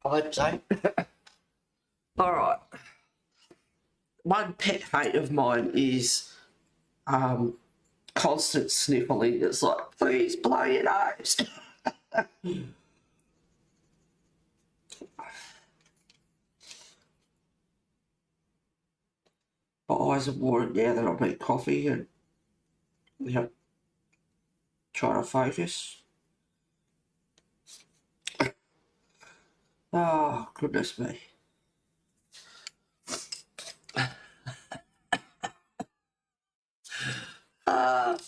I hope so. Alright. One pet hate of mine is constant sniffling. It's like, please blow your nose. My eyes are watering now that I've had coffee and trying to focus. Oh, goodness me.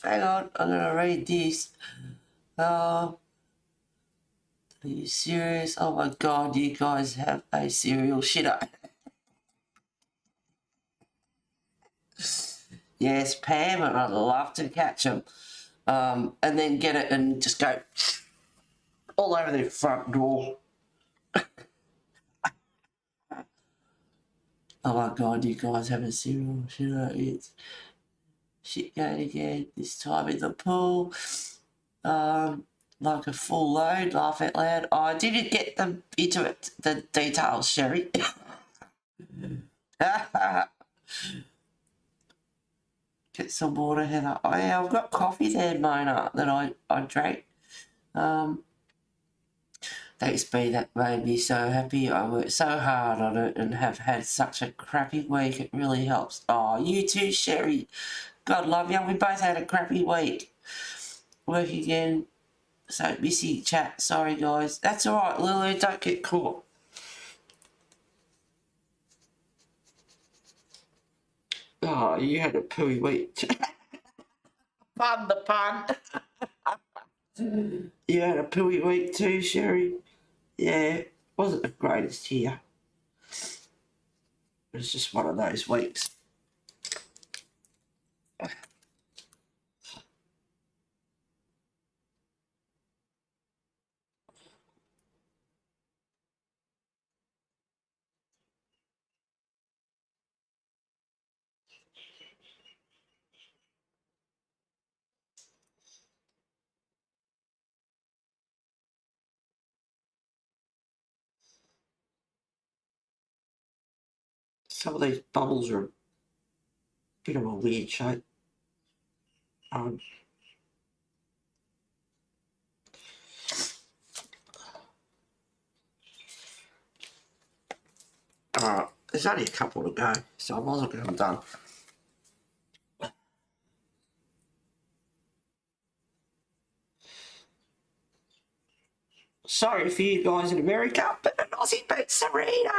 Hang on, I'm gonna read this. Are you serious? Oh my god, you guys have a serial shitter. Yes, Pam, and I'd love to catch them. And then get it and just go all over their front door. Oh my god, you guys have a serial shitter. It's shit going again, this time in the pool. Like a full load, laugh out loud. Oh, I didn't get them into it, the details, Sherry. Get some water, Heather. Oh yeah, I've got coffee there, Mona, that I drank. Thanks, B, that made me so happy. I worked so hard on it and have had such a crappy week. It really helps. Oh, you too, Sherry. God love you. We both had a crappy week. Work again. So missy chat. Sorry, guys. That's all right, Lulu. Don't get caught. Oh, you had a pooey week. Pardon the pun. You had a pooey week too, Sherry. Yeah, wasn't the greatest here. It was just one of those weeks. Some of these bubbles are a bit of a weird shape. Alright, there's only a couple to go, so I might as well get them done. Sorry for you guys in America, but an Aussie beat Serena.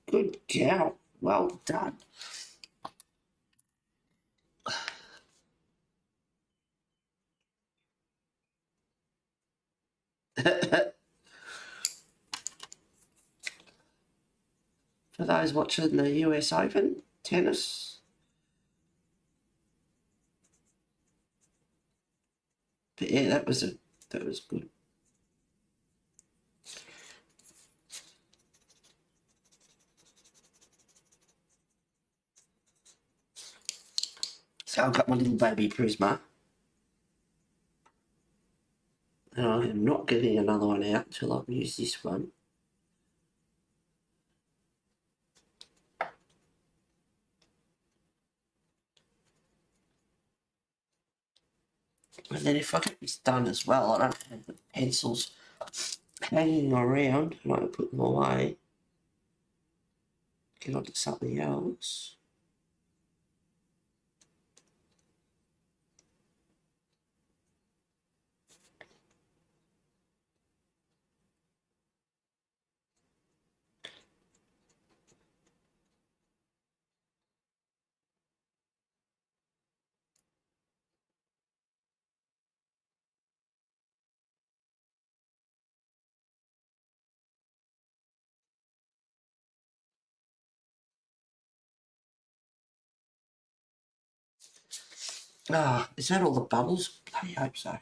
Good girl. Well done. For those watching the US Open tennis, but yeah, that was good. So I've got my little baby Prisma, and I am not getting another one out until I've used this one. And then if I get this done as well, I don't have the pencils hanging around, and I can put them away. Get on to something else. Ah, is that all the bubbles? I hope so.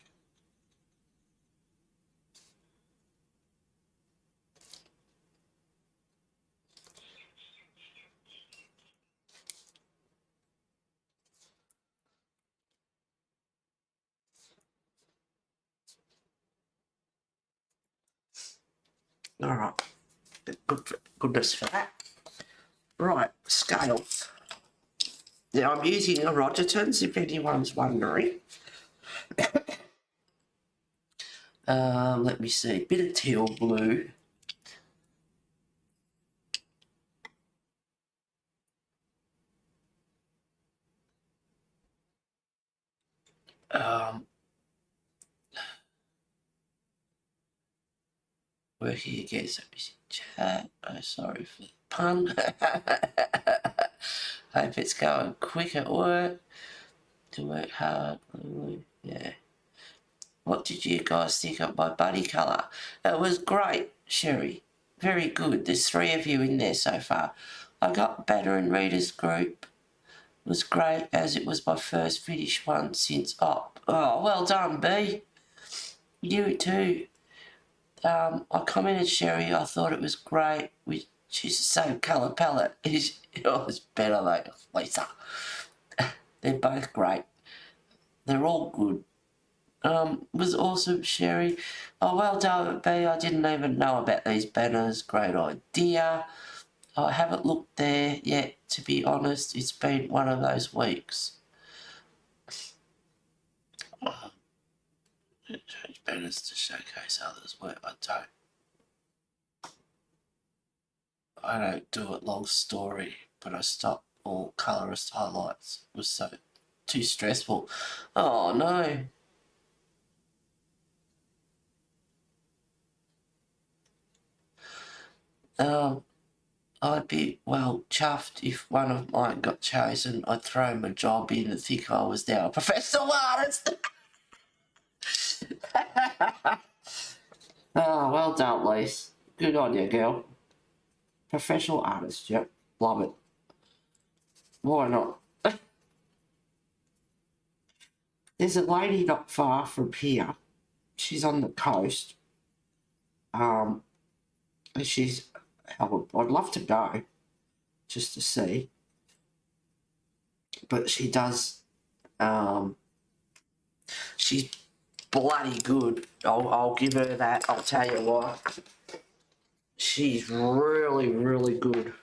All right. Goodness for that. Right, scales. Now I'm using a Rogerton's, if anyone's wondering. Let me see, bit of teal blue. Working against a chat. Oh, sorry for the pun. Hope it's going quick at work. To work hard. Yeah. What did you guys think of my buddy colour? It was great, Sherry. Very good. There's 3 of you in there so far. I got better in Readers Group. It was great as it was my first finished one since op. Oh, well done, B. You too. I commented, Sherry, I thought it was great. She's the same colour palette. It was better though, Lisa. They're both great. They're all good. Was awesome, Sherry. Oh, well done, B. I didn't even know about these banners. Great idea. I haven't looked there yet, to be honest. It's been one of those weeks. Change banners to showcase others' work. I don't do it, long story, but I stopped all colourist highlights. It was so too stressful. Oh no. I'd be, well, chuffed if one of mine got chosen. I'd throw my job in and think I was now a professional artist. Oh, well done, Lise. Good on you, girl. Professional artist, yep. Love it. Why not? There's a lady not far from here. She's on the coast. And I'd love to go just to see. But she does, she's bloody good. I'll give her that. I'll tell you what. She's really, really good.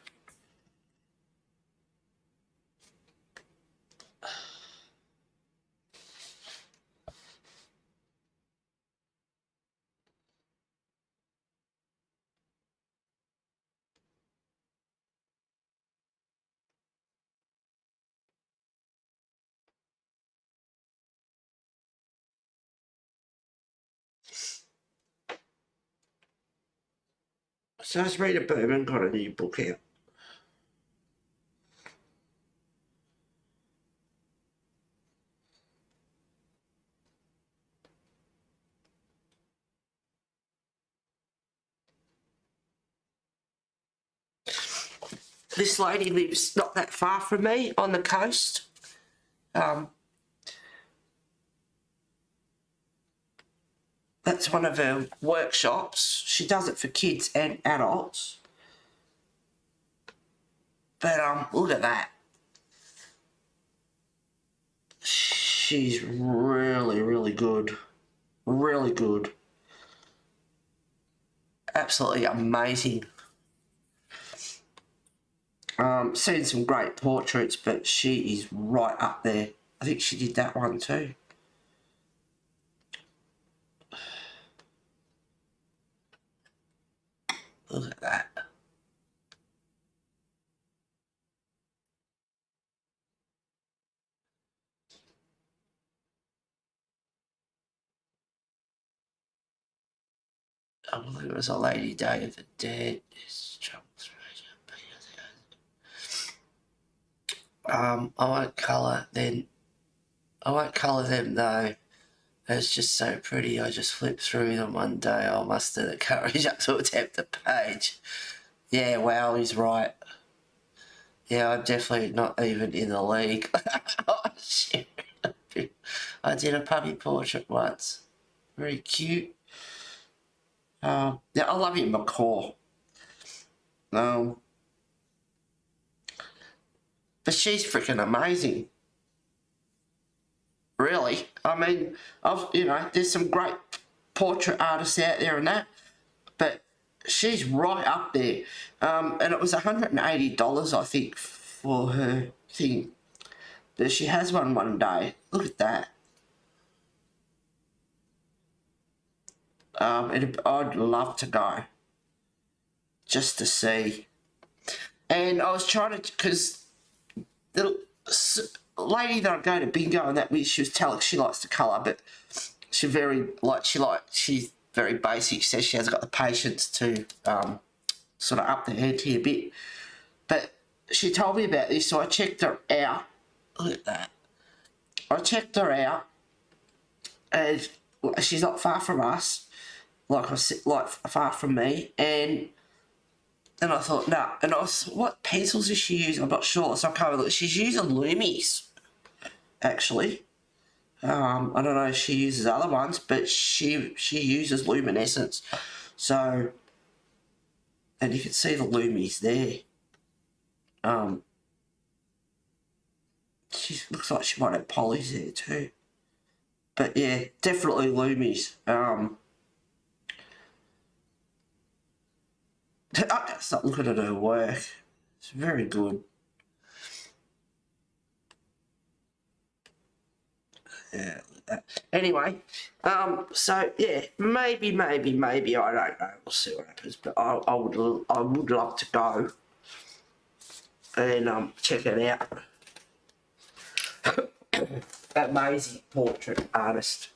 So has Rita Berman got a new book out? This lady lives not that far from me on the coast. That's one of her workshops. She does it for kids and adults. But look at that. She's really, really good. Really good. Absolutely amazing. Seen some great portraits, but she is right up there. I think she did that one too. Look at that. I believe it was a Lady Day of the Dead. I won't colour then. I won't colour them though. It's just so pretty. I just flipped through them one day. I mustered the courage up to attempt the page. Yeah, wow, he's right. Yeah, I'm definitely not even in the league. Oh, shit. I did a puppy portrait once. Very cute. Yeah, I love him, McCaw. But she's freaking amazing. Really. I mean, there's some great portrait artists out there and that, but she's right up there. And it was $180, I think, for her thing. But she has one day. Look at that. I'd love to go just to see. And I was trying to, because the lady that I go to bingo and that, she was telling she likes to colour, but she's very basic. She says she hasn't got the patience to sort of up the ante a bit. But she told me about this, so I checked her out. Look at that. I checked her out, and she's not far from us, like I said, like far from me. And then I thought, no. And I was, what pencils is she using? I'm not sure. So I can't look. She's using Loomies, actually. I don't know if she uses other ones, but she uses luminescence. So, and you can see the Loomies there. She looks like she might have polys there too. But yeah, definitely Loomies. I can't stop looking at her work. It's very good. Yeah. Anyway, so yeah, maybe I don't know. We'll see what happens. But I would love to go and check it out. Amazing portrait artist.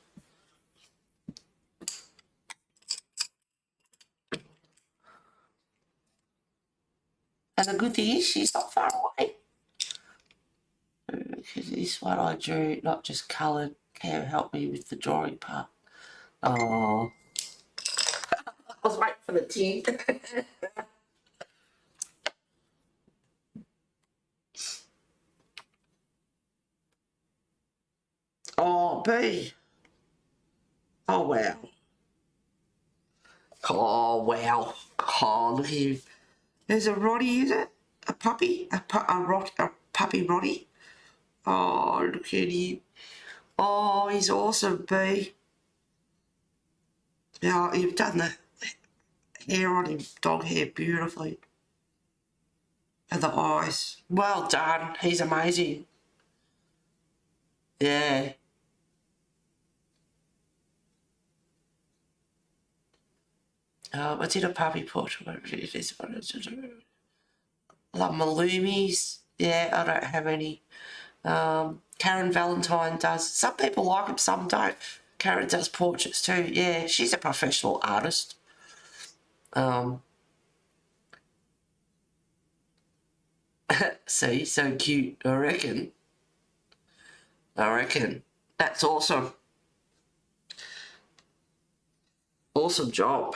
And the good thing is she's not far away. Because this one I drew, not just coloured, can help me with the drawing part. Oh, I was waiting for the tin. Oh, B. Oh, wow. Oh, wow. Oh, look here. There's a Roddy, is it? A puppy? A puppy Roddy? Oh, look at him. Oh, he's awesome, B. Yeah, you've done the hair on him, dog hair, beautifully. And the eyes. Well done. He's amazing. Yeah. I did a puppy portrait. Like Maloomies. Yeah, I don't have any. Karen Valentine does. Some people like them, some don't. Karen does portraits too. Yeah, she's a professional artist. See, so cute. I reckon. That's awesome. Awesome job.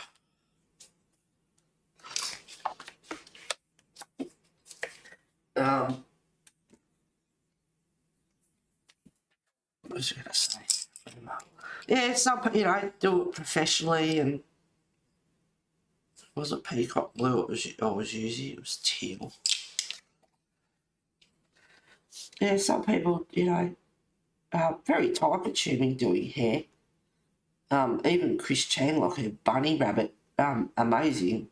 What was I going to say? Yeah, some, do it professionally, and was it peacock blue I was using? It was teal. Yeah, some people, very time consuming doing hair. Even Chris Chandler, her bunny rabbit, amazing.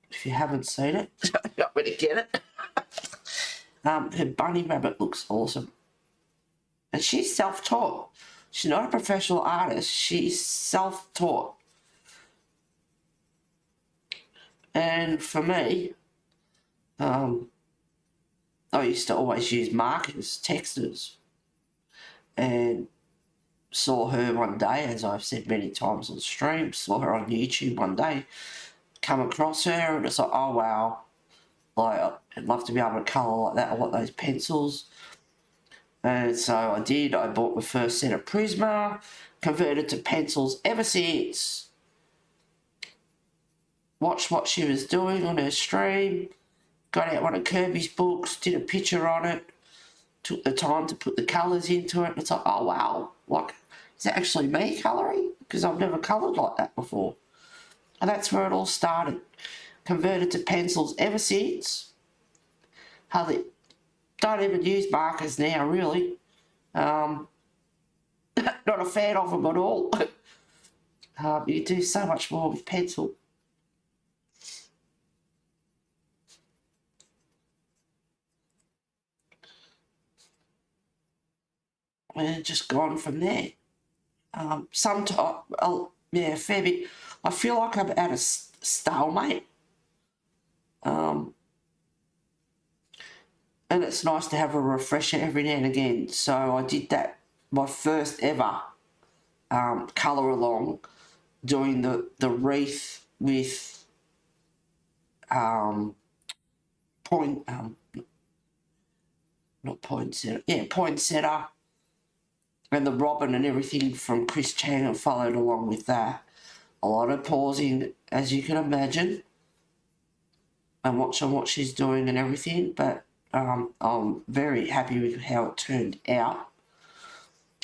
If you haven't seen it, you got me to get it. Her bunny rabbit looks awesome. And she's self-taught. She's not a professional artist. She's self-taught. And for me, I used to always use markers, texters. And saw her one day, as I've said many times on stream, saw her on YouTube one day, come across her, and it's like, oh wow, like I'd love to be able to colour like that. I want those pencils. And so I did. I bought my first set of Prisma, converted to pencils ever since. Watched what she was doing on her stream, got out one of Kirby's books, did a picture on it, took the time to put the colours into it. It's like, oh wow, like, is that actually me colouring? Because I've never coloured like that before. And that's where it all started. Converted to pencils ever since. Hardly, don't even use markers now, really. Not a fan of them at all. You do so much more with pencil. And just gone from there. Sometimes, yeah, a fair bit. I feel like I'm at a stalemate. And it's nice to have a refresher every now and again. So I did that, my first ever colour along, doing the wreath with not poinsettia, yeah, poinsettia, and the robin and everything from Chris Chang, and followed along with that. A lot of pausing, as you can imagine, and watching what she's doing and everything, but I'm very happy with how it turned out.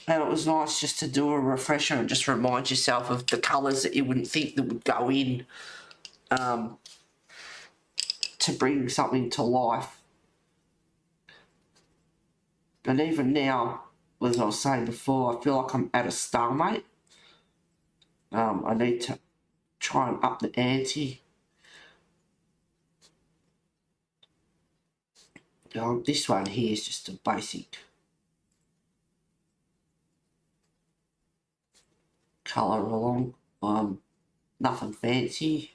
And it was nice just to do a refresher and just remind yourself of the colours that you wouldn't think that would go in to bring something to life. But even now, as I was saying before, I feel like I'm at a stalemate. I need to try and up the ante. This one here is just a basic colour along. Nothing fancy.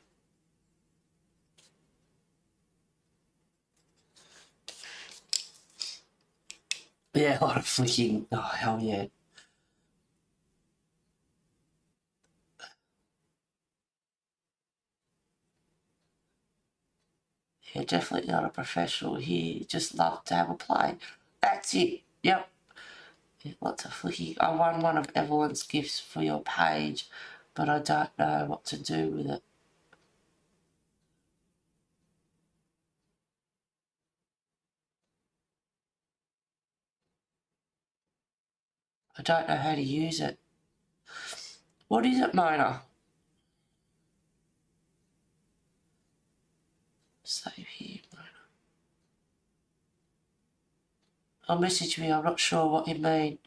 Yeah, a lot of flicking. Oh, hell yeah. Yeah, definitely not a professional here. Just love to have a play. That's it. Yep. Yeah, lots of flicking. I won one of Evelyn's gifts for your page, but I don't know what to do with it. I don't know how to use it. What is it, Mona? Save here, Mona. I'll message me. I'm not sure what you mean.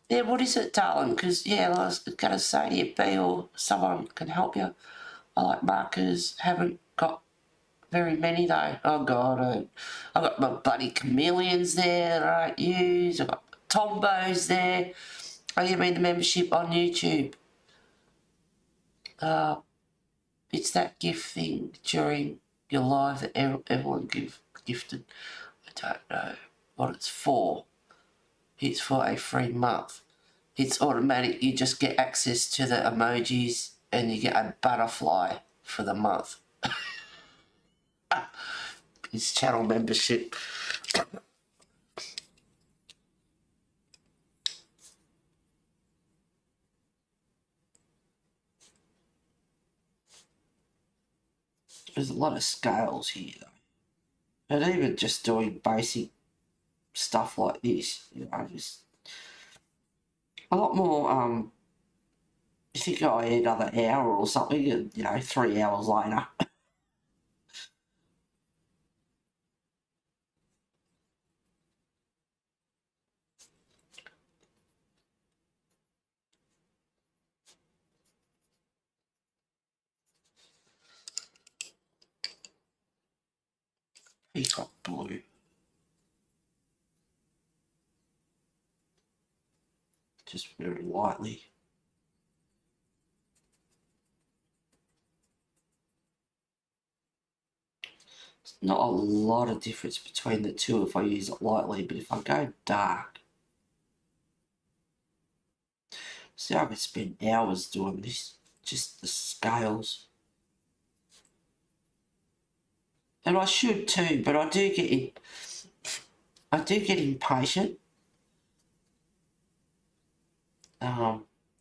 Yeah, what is it, darling? Because, yeah, I was going to say to you, B, or someone can help you. I like markers. Haven't got very many, though. Oh, God. I've got my bloody chameleons there that I don't use. I've got Tombos there. Oh, you mean the membership on YouTube? It's that gift thing during your live that everyone gifted. I don't know what it's for. It's for a free month. It's automatic. You just get access to the emojis and you get a butterfly for the month. It's channel membership. There's a lot of scales here, though. And even just doing basic stuff like this, just a lot more. You think, oh, another hour or something, and 3 hours later. Peacock blue. Just very lightly. There's not a lot of difference between the two if I use it lightly, but if I go dark, see, I could spend hours doing this, just the scales. And I should too, but I do get impatient.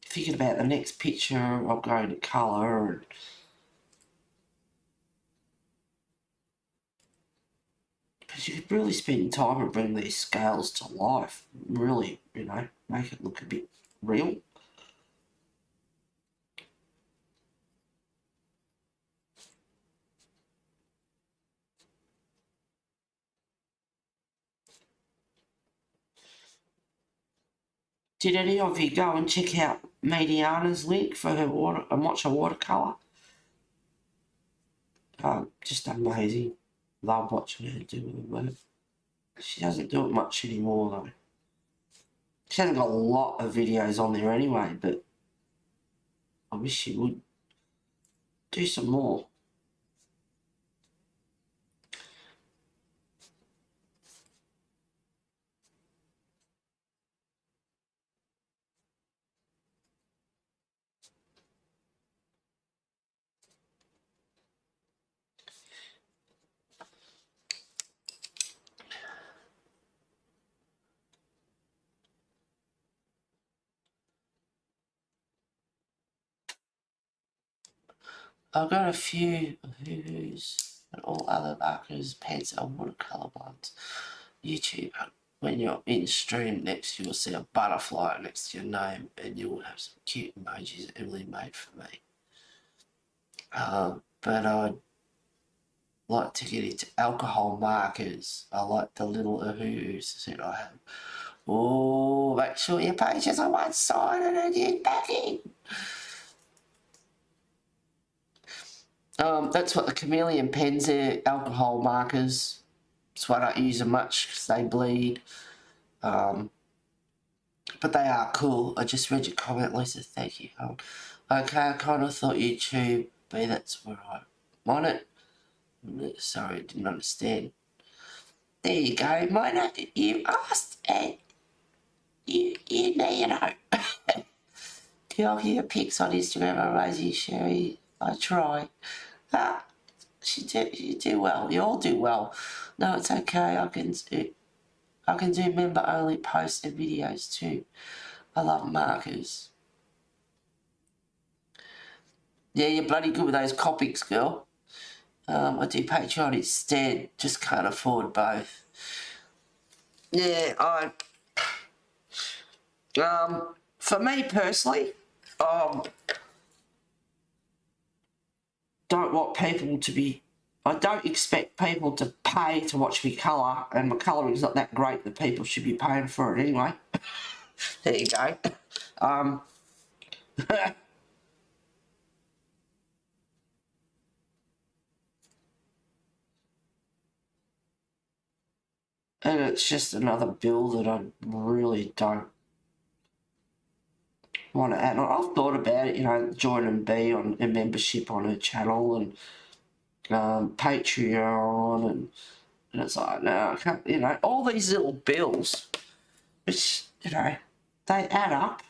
Thinking about the next picture, I'm going to colour, and because you could really spend time and bring these scales to life, really, make it look a bit real. Did any of you go and check out Mediana's link for her watch a watercolour. Just amazing. Love watching her do the work. She doesn't do it much anymore though. She hasn't got a lot of videos on there anyway, but I wish she would do some more. I've got a few Who's and all other markers, pens and watercolour ones. YouTube, when you're in stream next, you will see a butterfly next to your name and you will have some cute emojis Emily made for me. But I'd like to get into alcohol markers. I like the little Who's that I have. Oh, make sure your pages are one-sided and your backing. That's what the chameleon pens are, alcohol markers. That's why I don't use them much because they bleed. But they are cool. I just read your comment, Lisa. Thank you. Okay, I kind of thought YouTube, but that's where I want it. Sorry, I didn't understand. There you go, Mona. You asked and you know. Do you hear pics on Instagram of Rosie Sherry? I try. You do well. You all do well. No, it's okay. I can do member only posts and videos too. I love markers. Yeah, you're bloody good with those Copics, girl. I do Patreon instead. Just can't afford both. Yeah, for me personally, don't want people to be. I don't expect people to pay to watch me colour, and my colouring's not that great that people should be paying for it anyway. There you go. And it's just another bill that I really don't want to add on. I've thought about it, you know, joining B on a membership on her channel and Patreon, and it's like, no, I can't, you know, all these little bills, which, you know, they add up,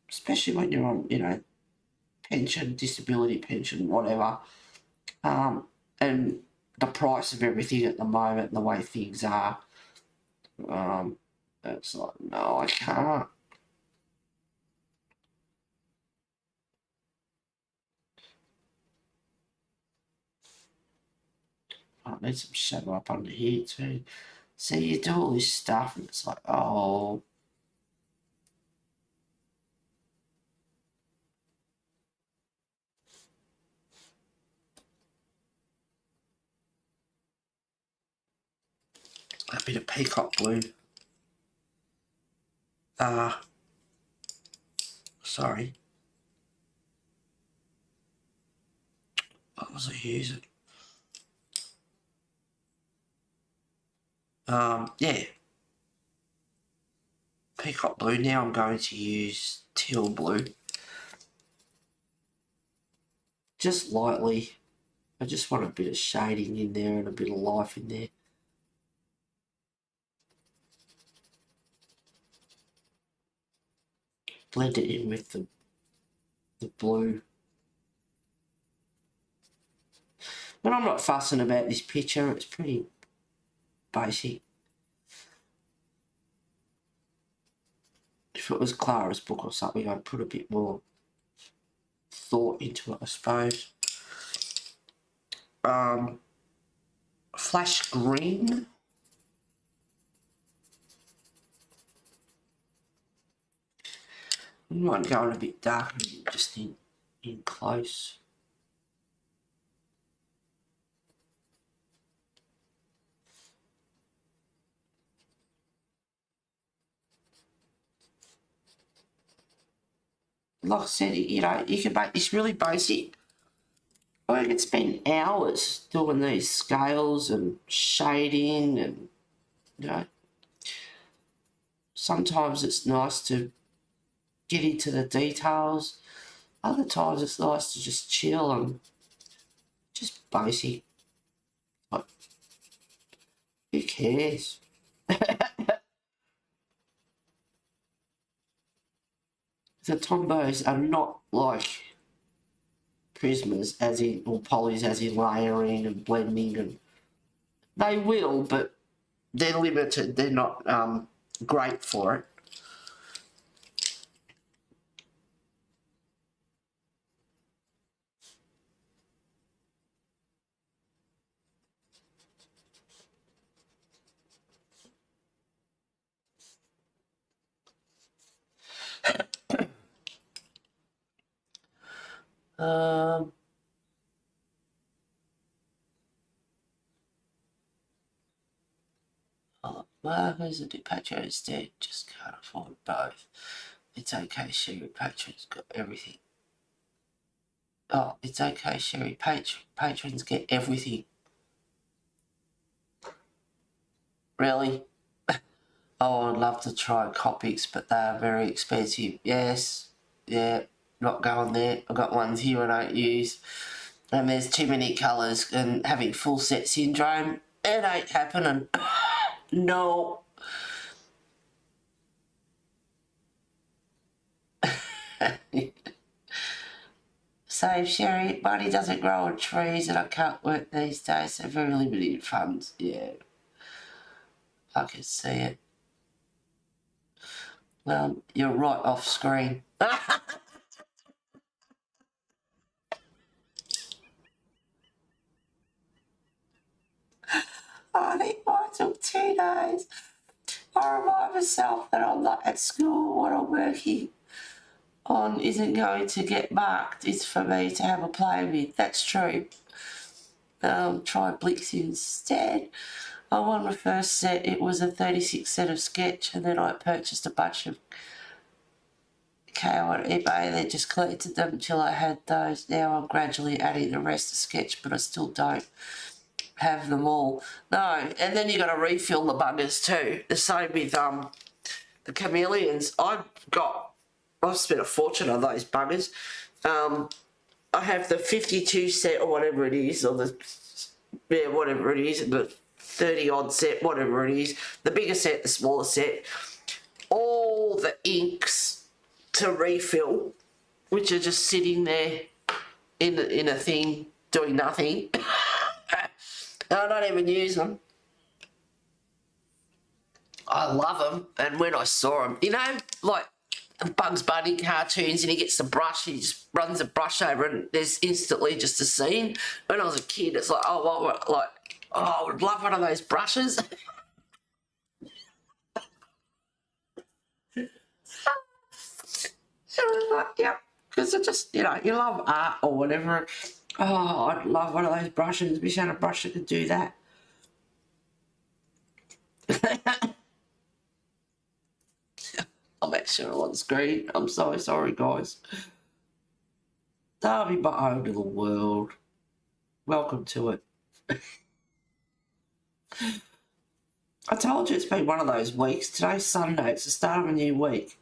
especially when you're on, you know, pension, disability pension, whatever, and the price of everything at the moment and the way things are, it's like, no, I can't. I need some shadow up under here too. See, you do all this stuff and it's like, oh. A bit of peacock blue. Sorry. What was I using? Yeah. Peacock blue. Now I'm going to use teal blue. Just lightly. I just want a bit of shading in there and a bit of life in there. Blend it in with the blue. But I'm not fussing about this picture. It's pretty basic. If it was Clara's book or something, I'd put a bit more thought into it, I suppose. Flash green. I might go a bit darker, just in close. like I said, you know, you can make this really basic. Or you can spend hours doing these scales and shading and, you know, sometimes it's nice to get into the details. Other times it's nice to just chill and just basic. Like, who cares? The tombos are not like prismas as in, or polys as in layering and blending, and they will, but they're limited. They're not great for it. Um, Markers and do Patreon instead. Just can't afford both. It's okay, Sherry. Patreon's got everything. Oh, it's okay, Sherry. Patrons get everything. Really? Oh, I'd love to try Copics, but they are very expensive. Yes, yeah, not going there. I've got ones here I don't use. And there's too many colours, and having full set syndrome, it ain't happening. No. Save Sherry, money doesn't grow on trees and I can't work these days, so very limited funds. Yeah, I can see it. You're right off screen. I think mine took 2 days. I remind myself that I'm not at school. What I'm working on isn't going to get marked. It's for me to have a play with. That's true. Try Blix instead. I won my first set. It was a 36 set of sketch, and then I purchased a bunch of KO on eBay. They just collected them until I had those. Now I'm gradually adding the rest of sketch, but I still don't have them all. No, and then you got to refill the buggers too. The same with the chameleons. I've spent a fortune on those buggers. I have the 52 set or whatever it is, or whatever it is, the 30 odd set, whatever it is, the bigger set, the smaller set, all the inks to refill, which are just sitting there in a thing doing nothing. I don't even use them. I love them, and when I saw them, you know, like Bugs Bunny cartoons, and he gets the brush, he just runs the brush over, and there's instantly just a scene. When I was a kid, it's like, I would love one of those brushes. Yeah, because it just, you know, you love art or whatever. Oh, I'd love one of those brushes. Wish I had a brush that could do that. I'm actually on screen. I'm so sorry, guys. That'll be my own little world. Welcome to it. I told you it's been one of those weeks. Today's Sunday. It's the start of a new week.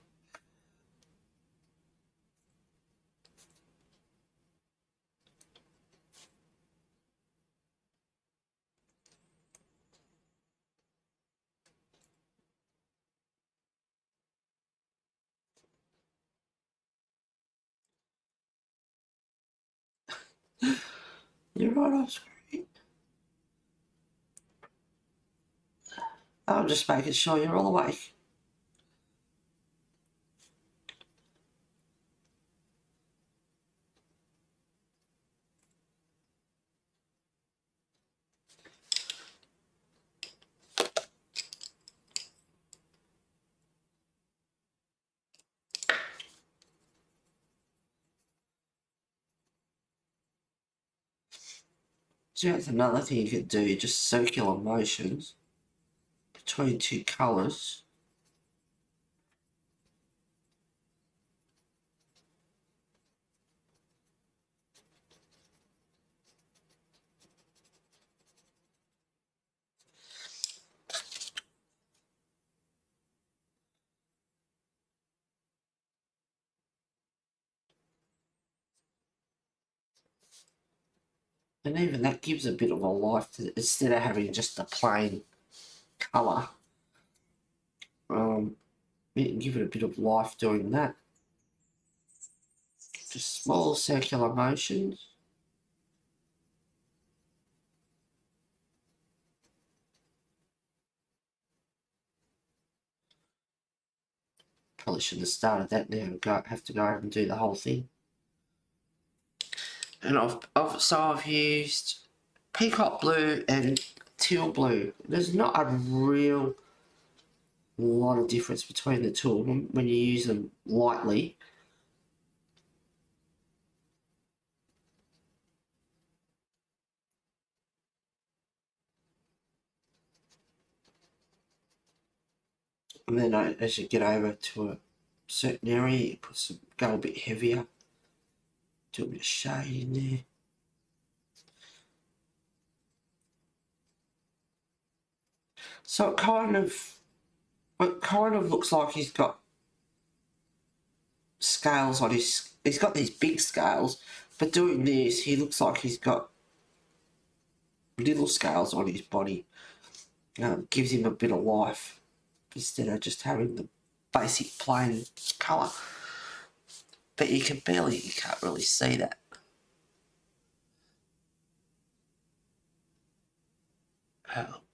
You're right off screen. I'm just making sure you're all awake. So that's another thing you could do, just circular motions between two colours. And even that gives a bit of a life to it, instead of having just a plain colour. You can give it a bit of life doing that. Just small circular motions. Probably shouldn't have started that now. Have to go over and do the whole thing. And I've used peacock blue and teal blue. There's not a real lot of difference between the two of them when you use them lightly. And then as you get over to a certain area, you go a bit heavier. Do a bit of shade in there. So it kind of looks like he's got scales on he's got these big scales, but doing this, he looks like he's got little scales on his body. Gives him a bit of life instead of just having the basic plain colour. But you can't really see that.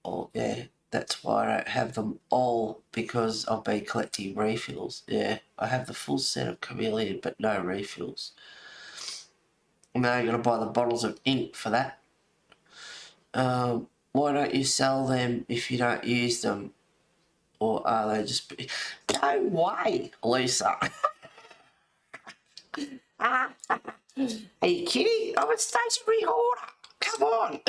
Oh yeah, that's why I don't have them all, because I've been collecting refills. Yeah, I have the full set of Chameleon, but no refills. Now you've got to buy the bottles of ink for that. Why don't you sell them if you don't use them? Or are they just... No way, Lisa. Are you kidding? I'm a stationery hoarder. Come on.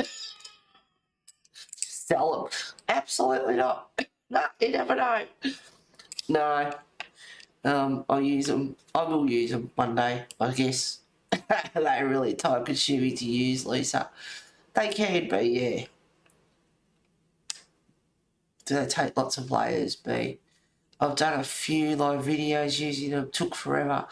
Sell them. Absolutely not. No, you never know. No. I'll use them. I will use them one day, I guess. They're really time consuming to use, Lisa. They can be, yeah. Do they take lots of layers, B? I've done a few live videos using them. Took forever.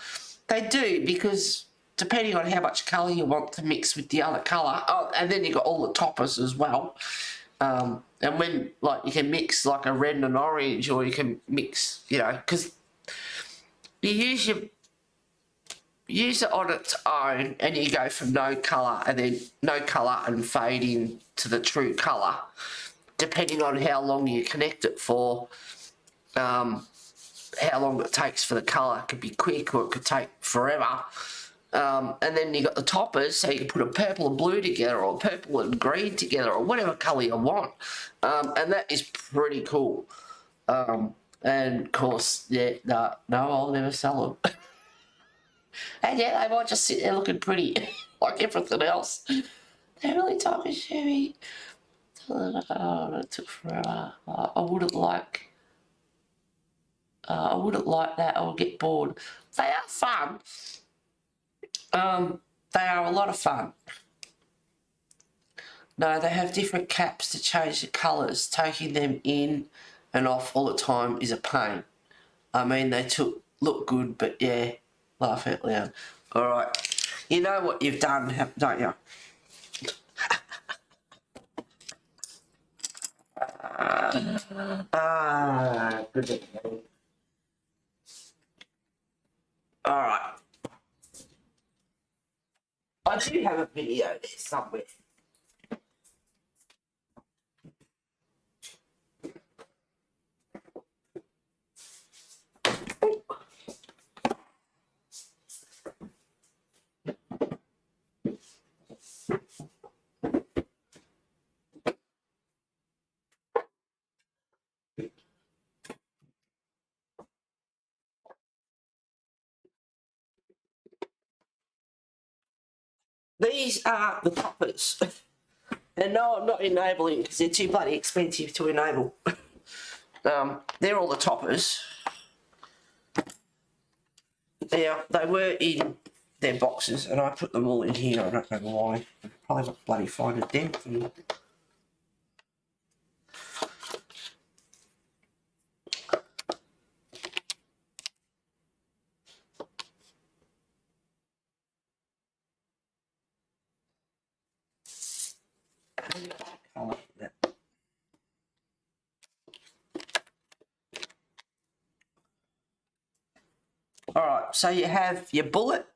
They do, because depending on how much colour you want to mix with the other colour, and then you got all the toppers as well. And when, like, you can mix like a red and an orange, or you can mix, you know, because you use it on its own, and you go from no colour and then no colour and fade in to the true colour, depending on how long you connect it for. How long it takes for the colour. It could be quick, or it could take forever. And then you got the toppers, so you can put a purple and blue together, or purple and green together, or whatever colour you want. And that is pretty cool. And of course, yeah, no, I'll never sell them. And yeah, they might just sit there looking pretty, like everything else. They're really time consuming. Oh, it took forever. I wouldn't like that. I would get bored. They are fun. They are a lot of fun. No, they have different caps to change the colours. Taking them in and off all the time is a pain. I mean, they look good, but yeah, laugh out loud. All right, you know what you've done, don't you? Good. All right. I do have a video there somewhere. These are the toppers. And no, I'm not enabling because they're too bloody expensive to enable. They're all the toppers. Now, they were in their boxes and I put them all in here. I don't know why. I probably not bloody find a damn thing. Alright, so you have your bullet.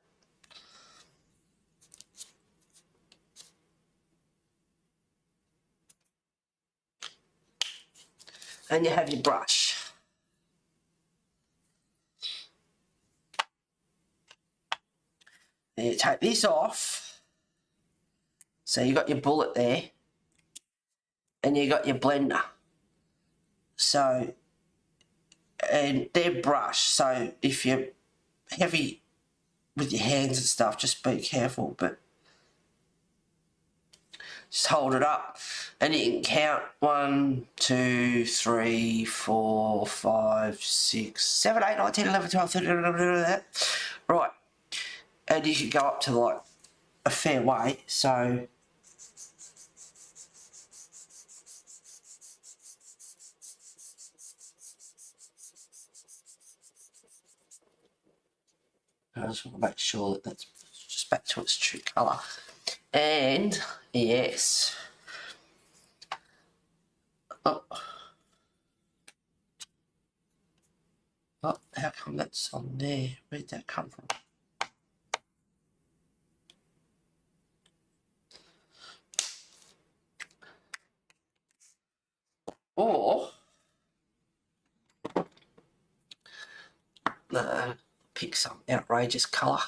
And you have your brush. And you take this off. So you got your bullet there. And you got your blender. So, and they're brush. So if you're heavy with your hands and stuff, just be careful. But just hold it up. And you can count 1, 2, 3, 4, 5, 6, 7, 8, 9, 10, 11, 12, 13, that. Right. And you should go up to like a fair way. So I just want to make sure that that's just back to its true colour. And yes. Oh, how come that's on there? Where'd that come from? Or pick some outrageous colour.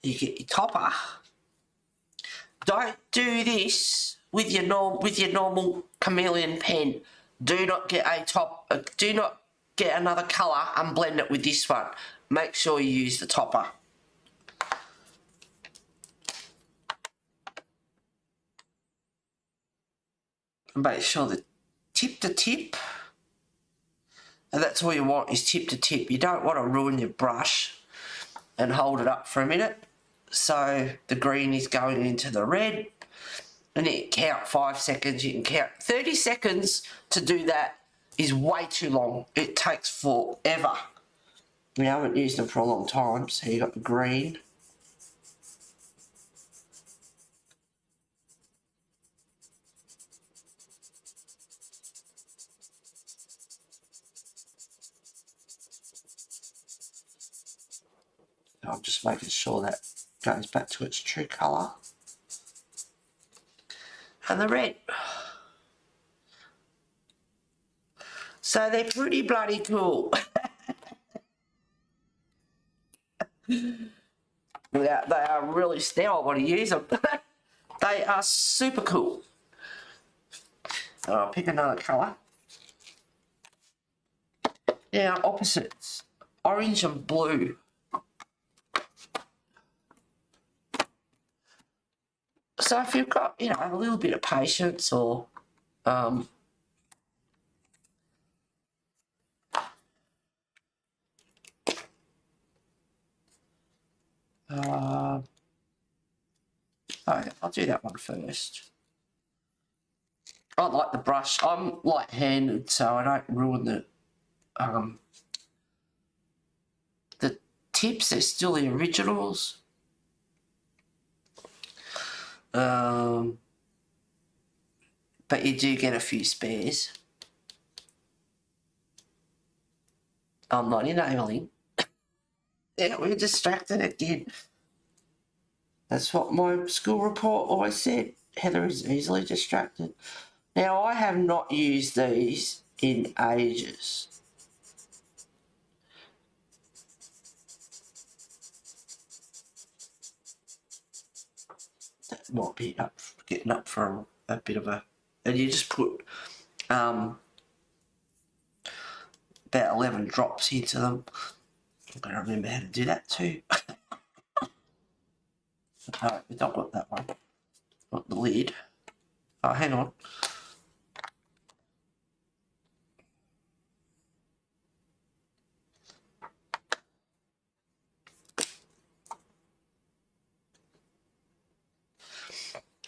You get your topper. Don't do this with your normal chameleon pen. Do not get a top. Do not get another colour and blend it with this one. Make sure you use the topper. And make sure that tip to tip. And that's all you want is tip to tip. You don't want to ruin your brush and hold it up for a minute. So the green is going into the red. And you can count 5 seconds. You can count 30 seconds to do that is way too long. It takes forever. We haven't used them for a long time. So you got the green. I'm just making sure that goes back to its true colour. And the red. So they're pretty bloody cool. They are really, now I want to use them. They are super cool. And I'll pick another colour. Now opposites, orange and blue. So if you've got, you know, a little bit of patience or oh yeah, I'll do that one first. I like the brush. I'm light-handed, so I don't ruin the tips. They're still the originals. But you do get a few spares. I'm not enabling. Yeah, we're distracted again. That's what my school report always said. Heather is easily distracted. Now, I have not used these in ages. That might be getting up for a bit of a... And you just put about 11 drops into them. I'm going to remember how to do that too. No, we don't want that one. Not the lid. Oh, hang on.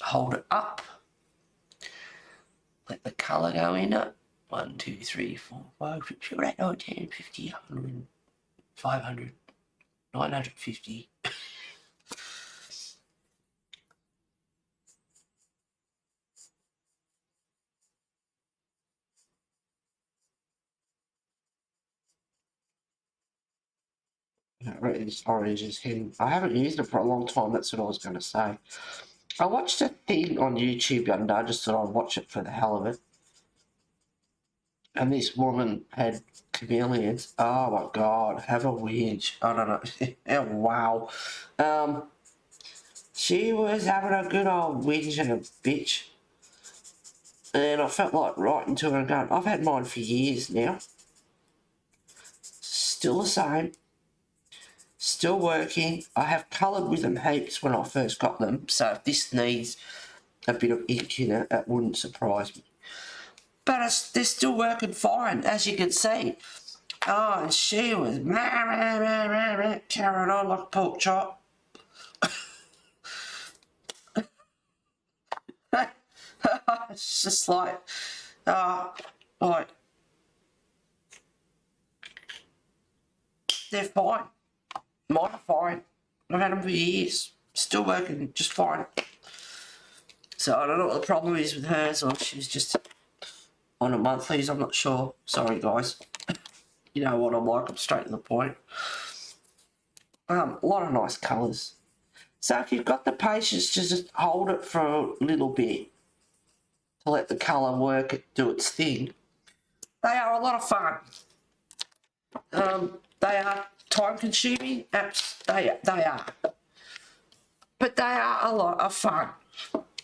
Hold it up. Let the colour go in it. 1, 2, 3, 4, 5, 6, 7, 8, 9, 10, 50, 100, 500, 950. It's orange is hidden. I haven't used it for a long time, that's what I was going to say. I watched a thing on YouTube the other day, I just thought I'd watch it for the hell of it. And this woman had chameleons. Oh my god, have a whinge. I don't know. Yeah, wow. She was having a good old whinge and a bitch. And I felt like writing to her and going, I've had mine for years now. Still the same. Still working. I have coloured with them heaps when I first got them. So if this needs a bit of ink in it, that wouldn't surprise me. But they're still working fine, as you can see. Oh, and she was carrying on like a pork chop. It's just like, like, they're fine. Mine are fine. I've had them for years. Still working just fine. So I don't know what the problem is with hers, or she's just on a monthlies, I'm not sure. Sorry guys. You know what I'm like, I'm straight to the point. A lot of nice colours. So if you've got the patience to just hold it for a little bit to let the colour work, do its thing, they are a lot of fun. They are time consuming, they are. But they are a lot of fun.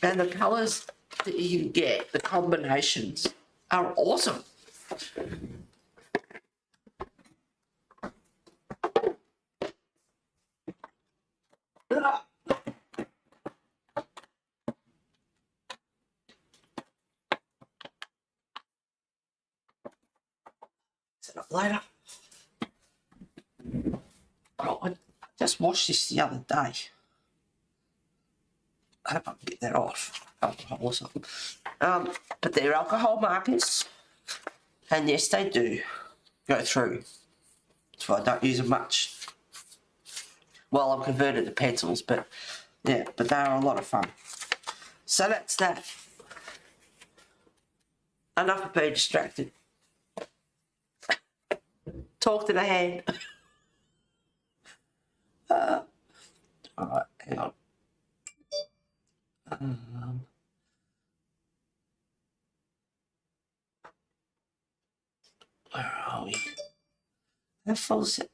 And the colours that you can get, the combinations, are awesome. Set up later. Oh, I just washed this the other day. I hope I can get that off. Alcohol or something. But they're alcohol markers. And yes, they do go through. That's why I don't use them much. Well, I'm converted to pencils, but yeah, but they are a lot of fun. So that's that. Enough of being distracted. Talk to the hand. Alright, hang on. Where are we? They're full set.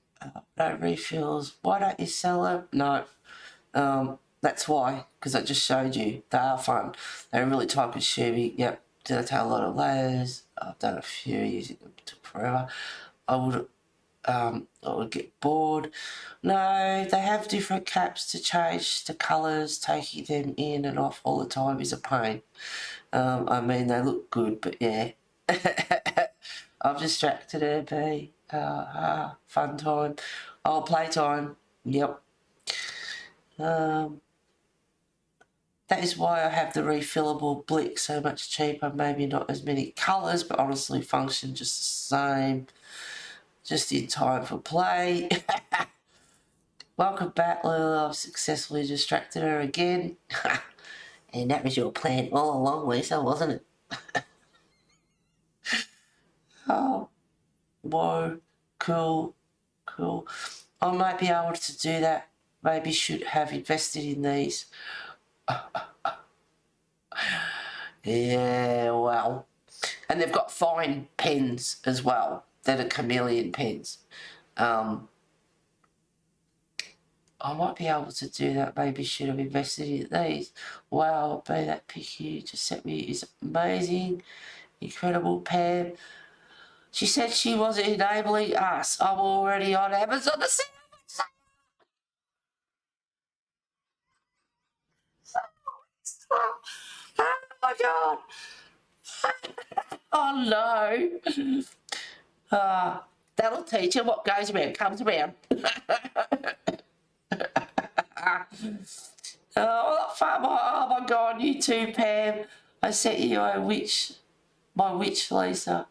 No refills. Why don't you sell them? No. That's why, because I just showed you. They are fun. They're really time consuming. Yep. Did I take a lot of layers? I've done a few using them. It took forever. I would get bored. No, they have different caps to change the colours. Taking them in and off all the time is a pain. I mean, they look good, but yeah. I've distracted her, B. Fun time. Oh, playtime. Yep. That is why I have the refillable blick, so much cheaper. Maybe not as many colours, but honestly function just the same. Just in time for play. Welcome back, Lila. I've successfully distracted her again. And that was your plan all along, Lisa, wasn't it? Oh, whoa, cool. I might be able to do that. Maybe should have invested in these. Yeah, well. And they've got fine pens as well. That are chameleon pens. I might be able to do that. Maybe should have invested in these. Wow, be that pic you just sent me is amazing. Incredible, Pam. She said she wasn't enabling us. I'm already on Amazon to see oh my god. Oh no. That'll teach you what goes around comes around. Oh my god, you too, Pam. I sent you my witch, Lisa.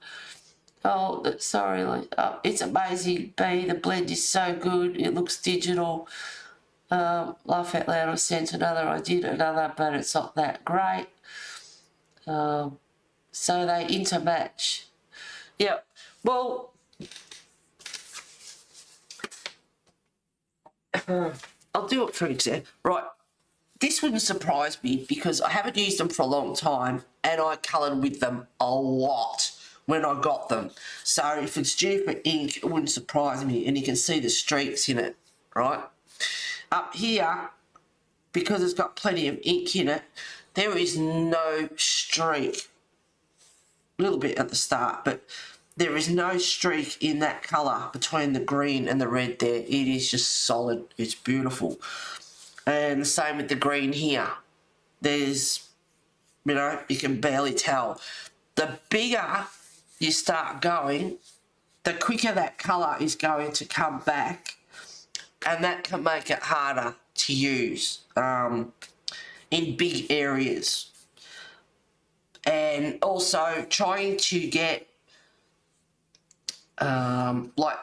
Oh, sorry, it's amazing, B. The blend is so good. It looks digital. Laugh out loud, I sent another. I did another, but it's not that great. So they intermatch. Yep. Well, I'll do it for example. Right, this wouldn't surprise me because I haven't used them for a long time and I coloured with them a lot when I got them. So if it's due for ink, it wouldn't surprise me, and you can see the streaks in it, right? Up here, because it's got plenty of ink in it, there is no streak. A little bit at the start, but there is no streak in that colour between the green and the red there. It is just solid. It's beautiful. And the same with the green here. There's, you know, you can barely tell. The bigger you start going, the quicker that colour is going to come back, and that can make it harder to use in big areas. And also trying to get like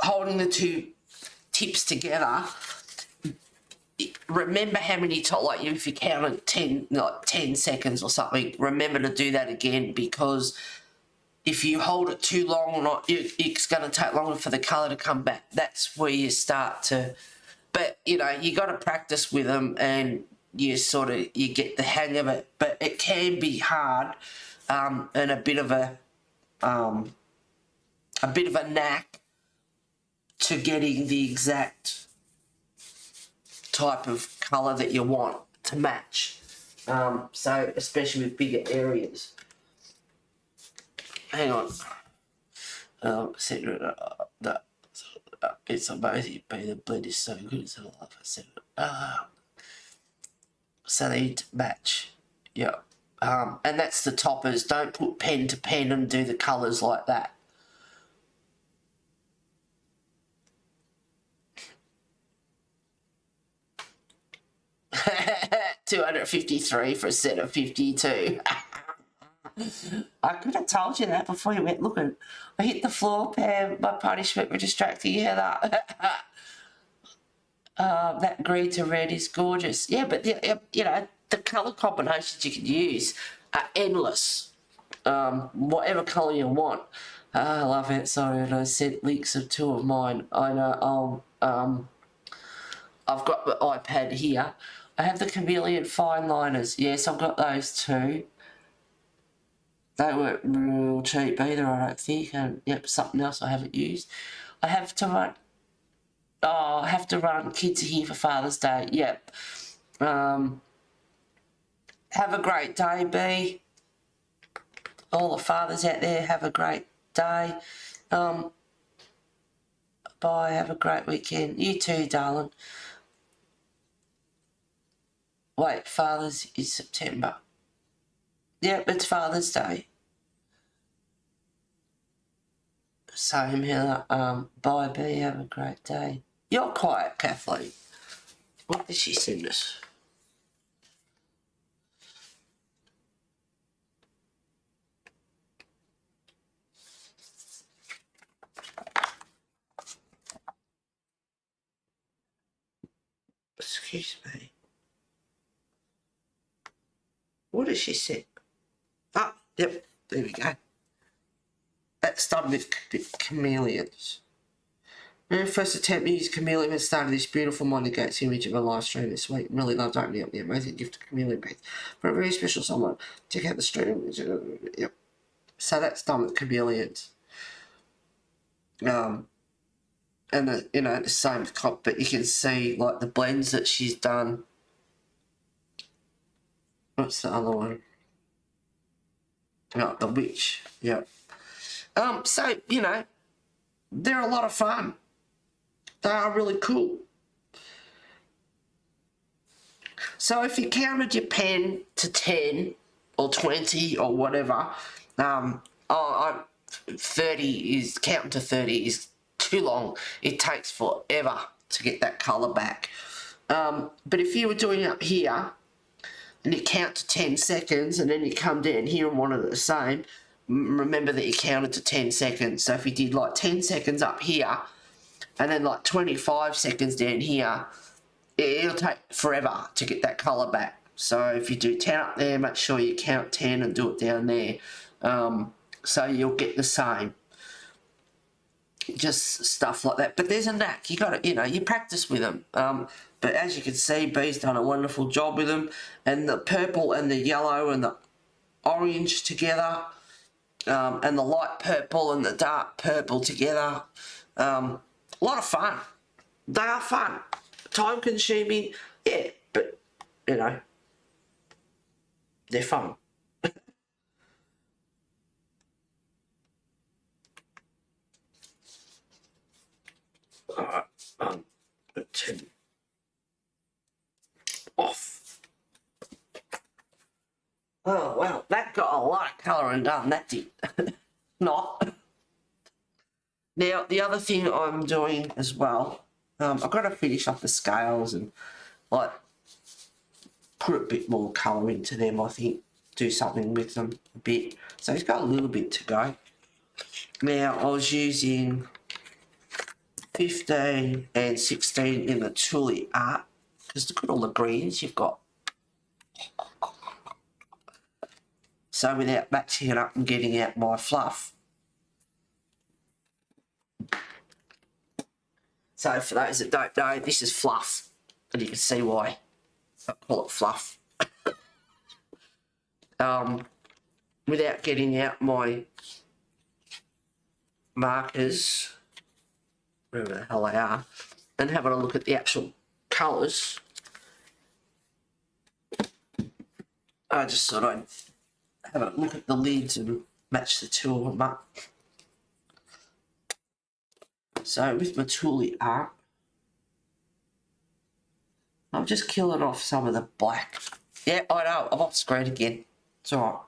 holding the two tips together. Remember how many times, like if you counted 10 seconds or something, remember to do that again, because if you hold it too long or not, it's going to take longer for the colour to come back. That's where you start to, but you know, you got to practice with them and you get the hang of it. But it can be hard and a bit of a knack to getting the exact type of colour that you want to match. So especially with bigger areas. Hang on. It's amazing, but the blend is so good. It's a lot. So they need to match. Yeah. And that's the toppers. Don't put pen to pen and do the colours like that. $253 for a set of 52. I could have told you that before you went looking. I hit the floor, Pam. My punishment for distracting Heather. That green to red is gorgeous. Yeah, but you know, the colour combinations you can use are endless. Whatever colour you want. I love it. Sorry, and I sent links of two of mine. I know. I've got the iPad here. I have the chameleon fine liners. Yes, I've got those too. They weren't real cheap either, I don't think. And yep, something else I haven't used. I have to run. Oh, I have to run. Kids are here for Father's Day. Yep. Have a great day, B. All the fathers out there, have a great day. Bye. Have a great weekend. You too, darling. Wait, Father's is September. Yep, it's Father's Day. Same, Heather. Bye, B. Have a great day. You're quiet, Kathleen. What did she send us? Excuse me. What did she say? Ah, yep, there we go. That's done with chameleons. My first attempt to use chameleon started this beautiful Manga Gates image of a live stream this week. Really loved opening up the amazing gift of chameleon paints for a very special someone. Check out the stream. Yep. So that's done with chameleons. And the, you know, the same cop, but you can see like the blends that she's done. What's the other one? Oh, the witch. Yep. So, you know, they're a lot of fun. They are really cool. So if you counted your pen to 10 or 20 or whatever, 30 is, counting to 30 is too long. It takes forever to get that colour back. But if you were doing it up here, and you count to 10 seconds, and then you come down here and want it the same, remember that you counted to 10 seconds. So if you did like 10 seconds up here, and then like 25 seconds down here, it'll take forever to get that colour back. So if you do 10 up there, make sure you count 10 and do it down there. So you'll get the same. just stuff like that. But there's a knack. You got to, you practice with them. But as you can see, B's done a wonderful job with them. And the purple and the yellow and the orange together, and the light purple and the dark purple together. A lot of fun. They are fun. Time consuming, yeah, but, they're fun. Alright, turn off. Oh, well, that got a lot of colouring done, that did. Not. Now, the other thing I'm doing as well, I've got to finish off the scales and, like, put a bit more colour into them, I think. Do something with them a bit. So it's got a little bit to go. Now, I was using 15 and 16 in the NeoII art, because look at all the greens you've got. So without matching it up and getting out my fluff. So for those that don't know, this is fluff, and you can see why I call it fluff. Without getting out my markers, wherever the hell they are, and having a look at the actual colours, I just thought I'd have a look at the lids and match the two of them up. So with my NeoII art, I'm just killing off some of the black. Yeah, I know, I'm off screen again. It's alright.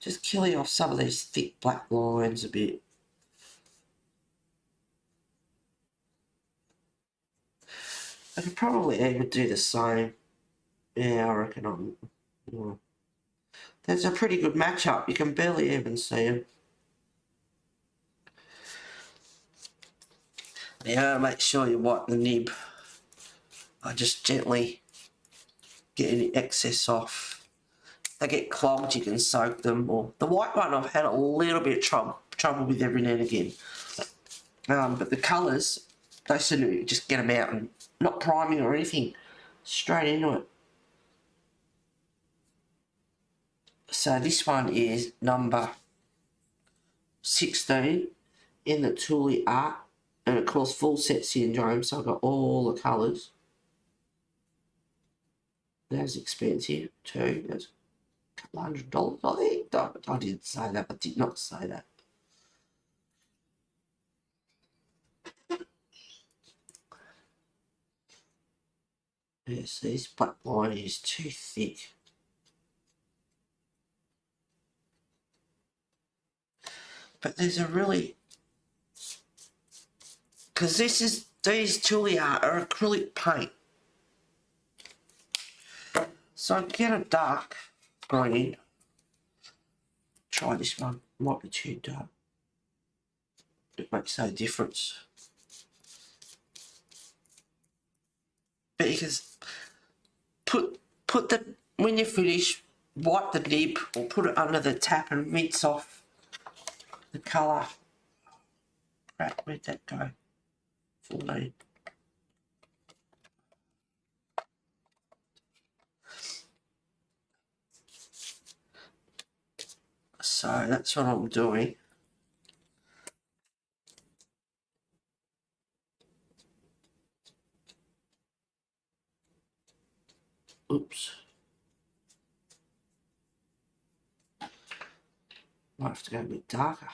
Just killing off some of these thick black lines a bit. I could probably even do the same. Yeah, I reckon there's a pretty good match-up. You can barely even see them. Now make sure you wipe the nib. I just gently get any excess off. If they get clogged, you can soak them. Or the white one I've had a little bit of trouble with every now and again. But the colours, they seem to just get them out and not priming or anything. Straight into it. So this one is number 16 in the NeoII art. And of course, full set syndrome, so I've got all the colours. That's expensive too. That's a couple $100, I think. I didn't say that, I did not say that. Yes, this black line is too thick. But there's a really... Because these NeoII art are acrylic paint. So I get a dark green. Try this one. Might be too dark. It makes no difference. But you can put the, when you finish, wipe the nib or put it under the tap and rinse off the colour. Crap, where'd that go? 14. So that's what I'm doing. Oops. Might have to go a bit darker.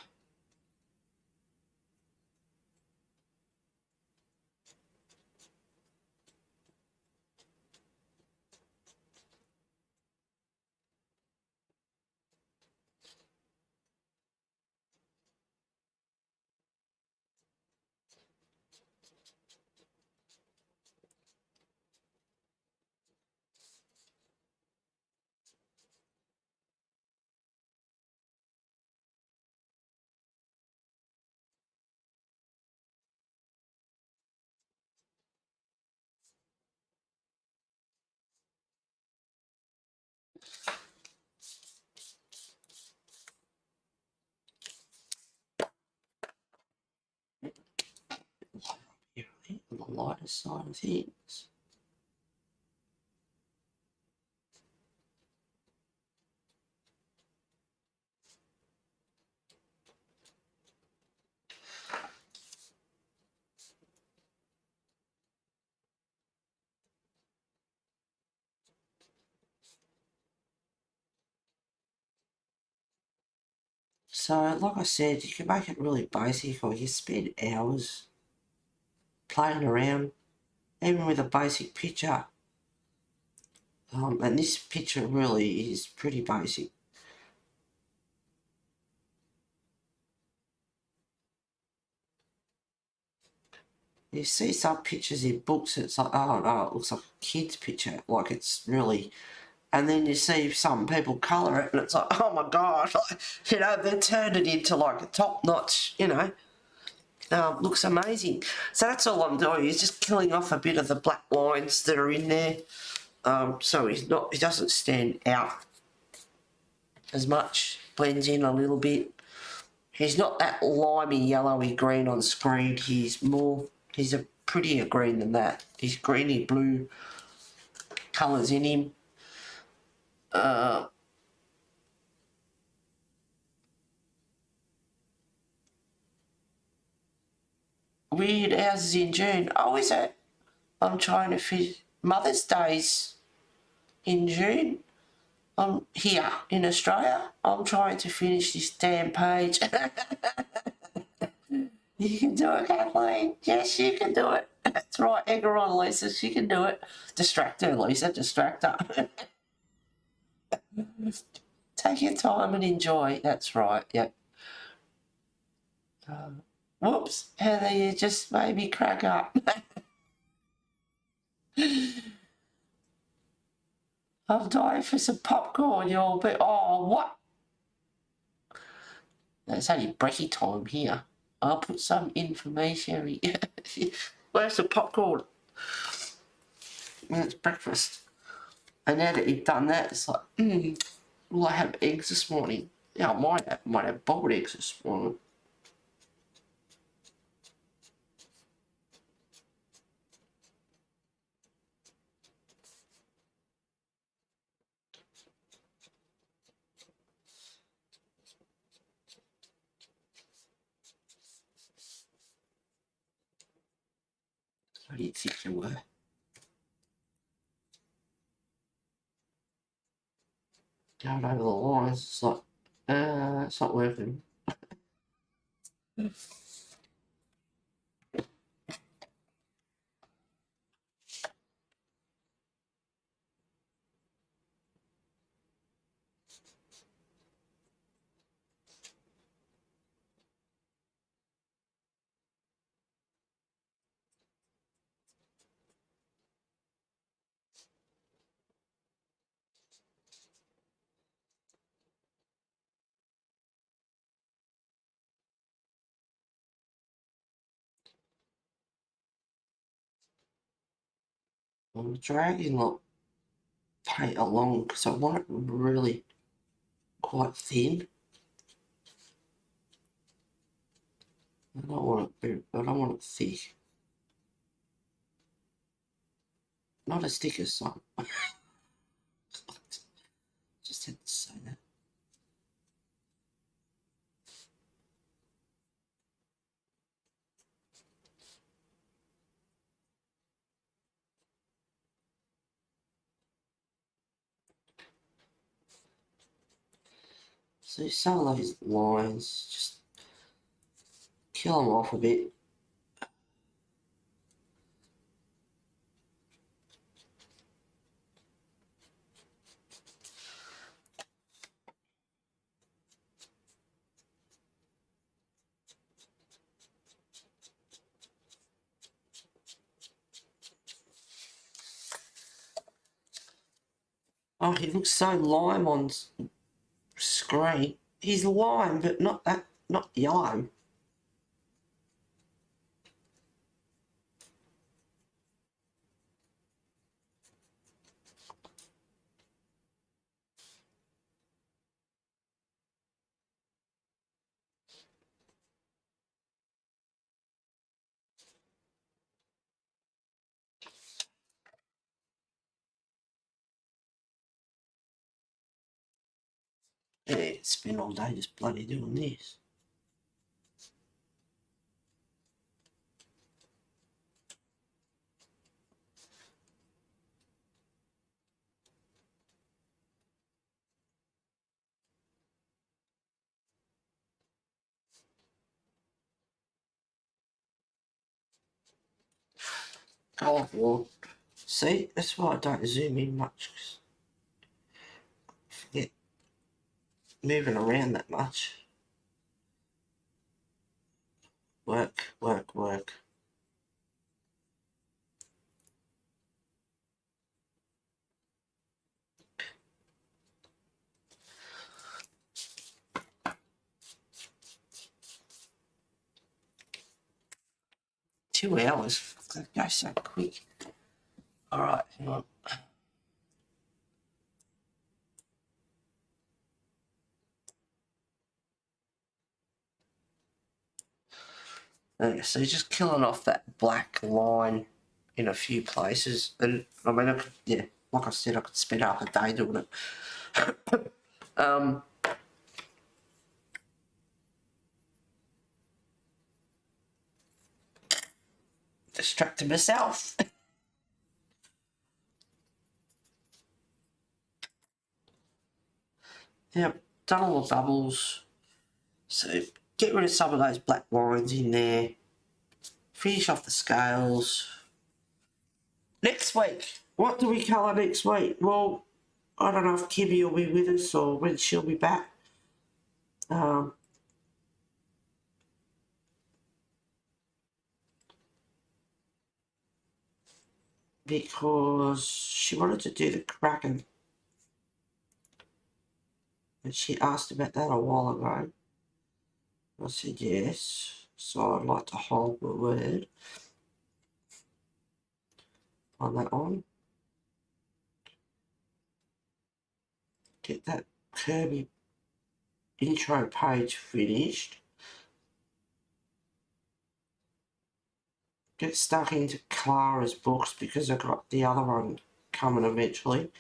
lighter side of things. So, like I said, you can make it really basic, or you spend hours playing around, even with a basic picture. And this picture really is pretty basic. You see some pictures in books, it's like, oh no, it looks like a kid's picture, like it's really... And then you see some people colour it and it's like, oh my god, like, you know, they turned it into like a top-notch, you know, looks amazing. So that's all I'm doing, is just killing off a bit of the black lines that are in there, so he doesn't stand out as much, blends in a little bit. He's not that limey, yellowy green on screen, he's a prettier green than that. He's greeny blue colours in him. Weird, ours is in June. Oh, is it? I'm trying to finish. Mother's Day's in June. I'm here in Australia. I'm trying to finish this damn page. You can do it, Kathleen. Yes, you can do it. That's right. Egg her on, Lisa. She can do it. Distract her, Lisa. Distract her. Take your time and enjoy. That's right. Yep. Whoops, Heather, you just made me crack up. I'm dying for some popcorn, y'all. But oh, what? It's only brekkie time here. I'll put some information. Where's the popcorn? It's breakfast. And now that you've done that, it's like, will I have eggs this morning? Yeah, I might have boiled eggs this morning. I didn't think you were. Going over the lines, it's like, it's not working. I'm dragging the paint along because I want it really quite thin. I don't want it thick. Not as thick as some. Just had to say that. So some of those lines, just kill them off a bit. Oh, he looks so lime on screen. He's lime, but not yellow. Yeah, spend all day just bloody doing this. Oh, well, see, that's why I don't zoom in much. 'Cause I forget moving around that much. Work, work, work. Two hours. That goes so quick. Alright, hang on. Okay, so just killing off that black line in a few places. And I mean, I could, yeah, like I said, I could spend half a day doing it. Distracting myself. Yep, done all the bubbles. So get rid of some of those black lines in there. Finish off the scales. Next week, what do we colour next week? Well, I don't know if Kimmy will be with us or when she'll be back. Because she wanted to do the Kraken. And she asked about that a while ago. I said yes. So I'd like to hold my word on that one. Get that Kirby intro page finished. Get stuck into Clara's books because I got the other one coming eventually.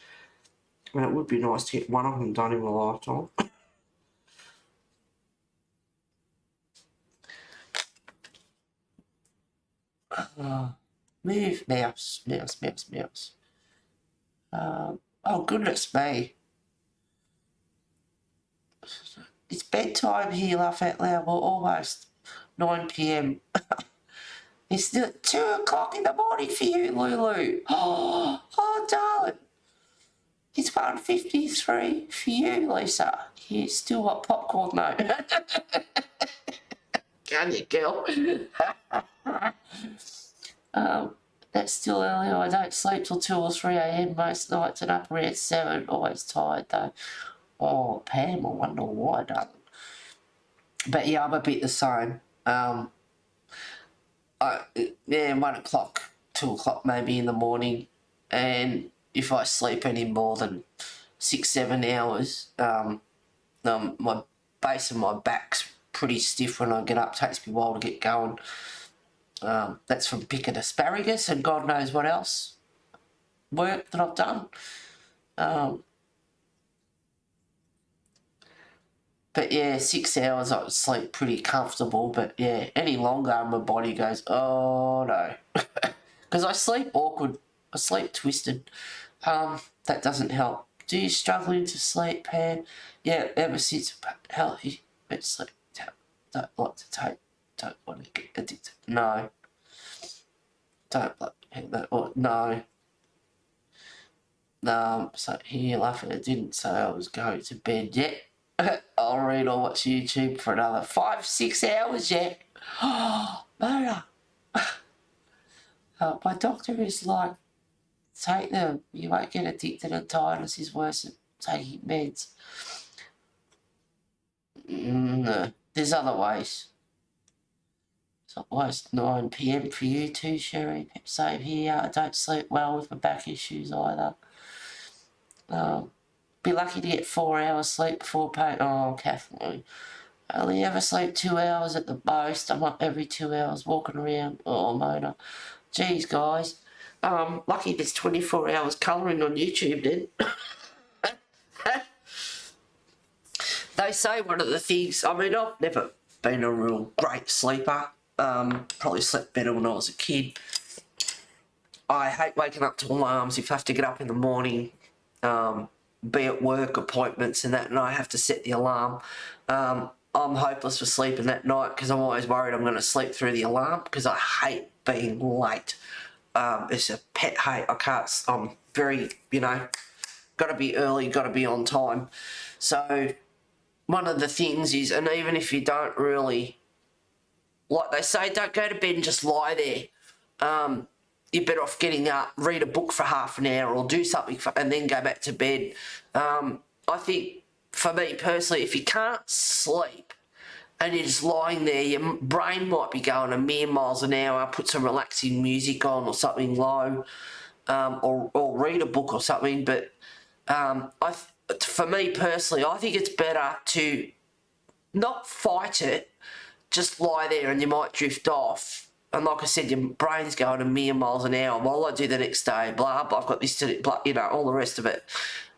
And it would be nice to get one of them done in my lifetime. Move, mouse, mouse, mouse, mouse. Oh, goodness me. It's bedtime here, laugh out loud. Well, almost 9 p.m. It's still 2 o'clock in the morning for you, Lulu. Oh, darling. It's 1:53 for you, Lisa. You still got popcorn, though. Can you, girl? That's still early. I don't sleep till 2 or 3 a.m. most nights and up around 7. Always tired, though. Oh, Pam, I wonder why, darling. But yeah, I'm a bit the same. Yeah, 1 o'clock, 2 o'clock maybe in the morning. And if I sleep any more than 6, 7 hours, my base of my back's pretty stiff when I get up. It takes me a while to get going. That's from picking asparagus and God knows what else work that I've done. But yeah, 6 hours I sleep pretty comfortable. But yeah, any longer my body goes, oh no. Because I sleep awkward. I sleep twisted. That doesn't help. Do you struggling to sleep, Pam? Yeah, ever since healthy, but sleep. Don't like to take. Don't want to get addicted. No. Don't like that. Or no. So here, laughing. I didn't say I was going to bed yet. I'll read or watch YouTube for another 5, 6 hours yet. Oh, Mona. My doctor is like, take them. You won't get addicted, and tiredness is worse than taking meds. No, there's other ways. It's almost 9 p.m. for you too, Sherry. Same here. I don't sleep well with my back issues either. Be lucky to get 4 hours sleep before pain. Oh, Kathleen. I only ever sleep 2 hours at the most. I'm up every 2 hours walking around. Oh, Mona. Geez, guys. Lucky there's 24 hours colouring on YouTube then. they say one of the things, I mean, I've never been a real great sleeper. Probably slept better when I was a kid. I hate waking up to alarms if I have to get up in the morning, be at work, appointments and that, and I have to set the alarm. I'm hopeless for sleeping that night because I'm always worried I'm going to sleep through the alarm because I hate being late. It's a pet hate. I'm very, got to be early, got to be on time. So one of the things is, and even if you don't really, like they say, don't go to bed and just lie there. You're better off getting up, read a book for half an hour or do something and then go back to bed. I think, for me personally, if you can't sleep and you're just lying there, your brain might be going a million miles an hour, put some relaxing music on or something low, or read a book or something. But for me personally, I think it's better to not fight it, just lie there and you might drift off. And like I said, your brain's going a million miles an hour. What will I do the next day? Blah, blah, I've got this to do, blah, all the rest of it.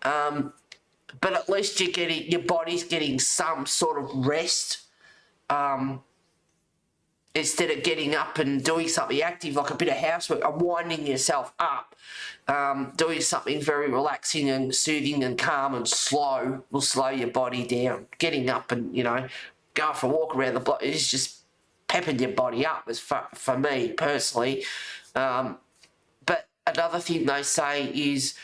But at least your body's getting some sort of rest. Instead of getting up and doing something active, like a bit of housework, and winding yourself up, doing something very relaxing and soothing and calm and slow will slow your body down. Getting up and, going for a walk around the block is just pepping your body up, as for me personally. But another thing they say is,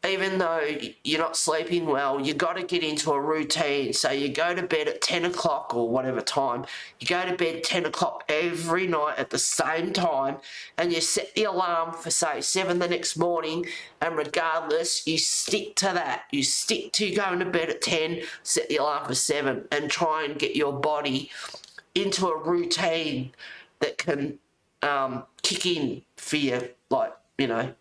even though you're not sleeping well, you got to get into a routine. So you go to bed at 10 o'clock or whatever time. You go to bed 10 o'clock every night at the same time, and you set the alarm for, say, 7 the next morning, and regardless, you stick to that. You stick to going to bed at 10, set the alarm for 7, and try and get your body into a routine that can kick in for your,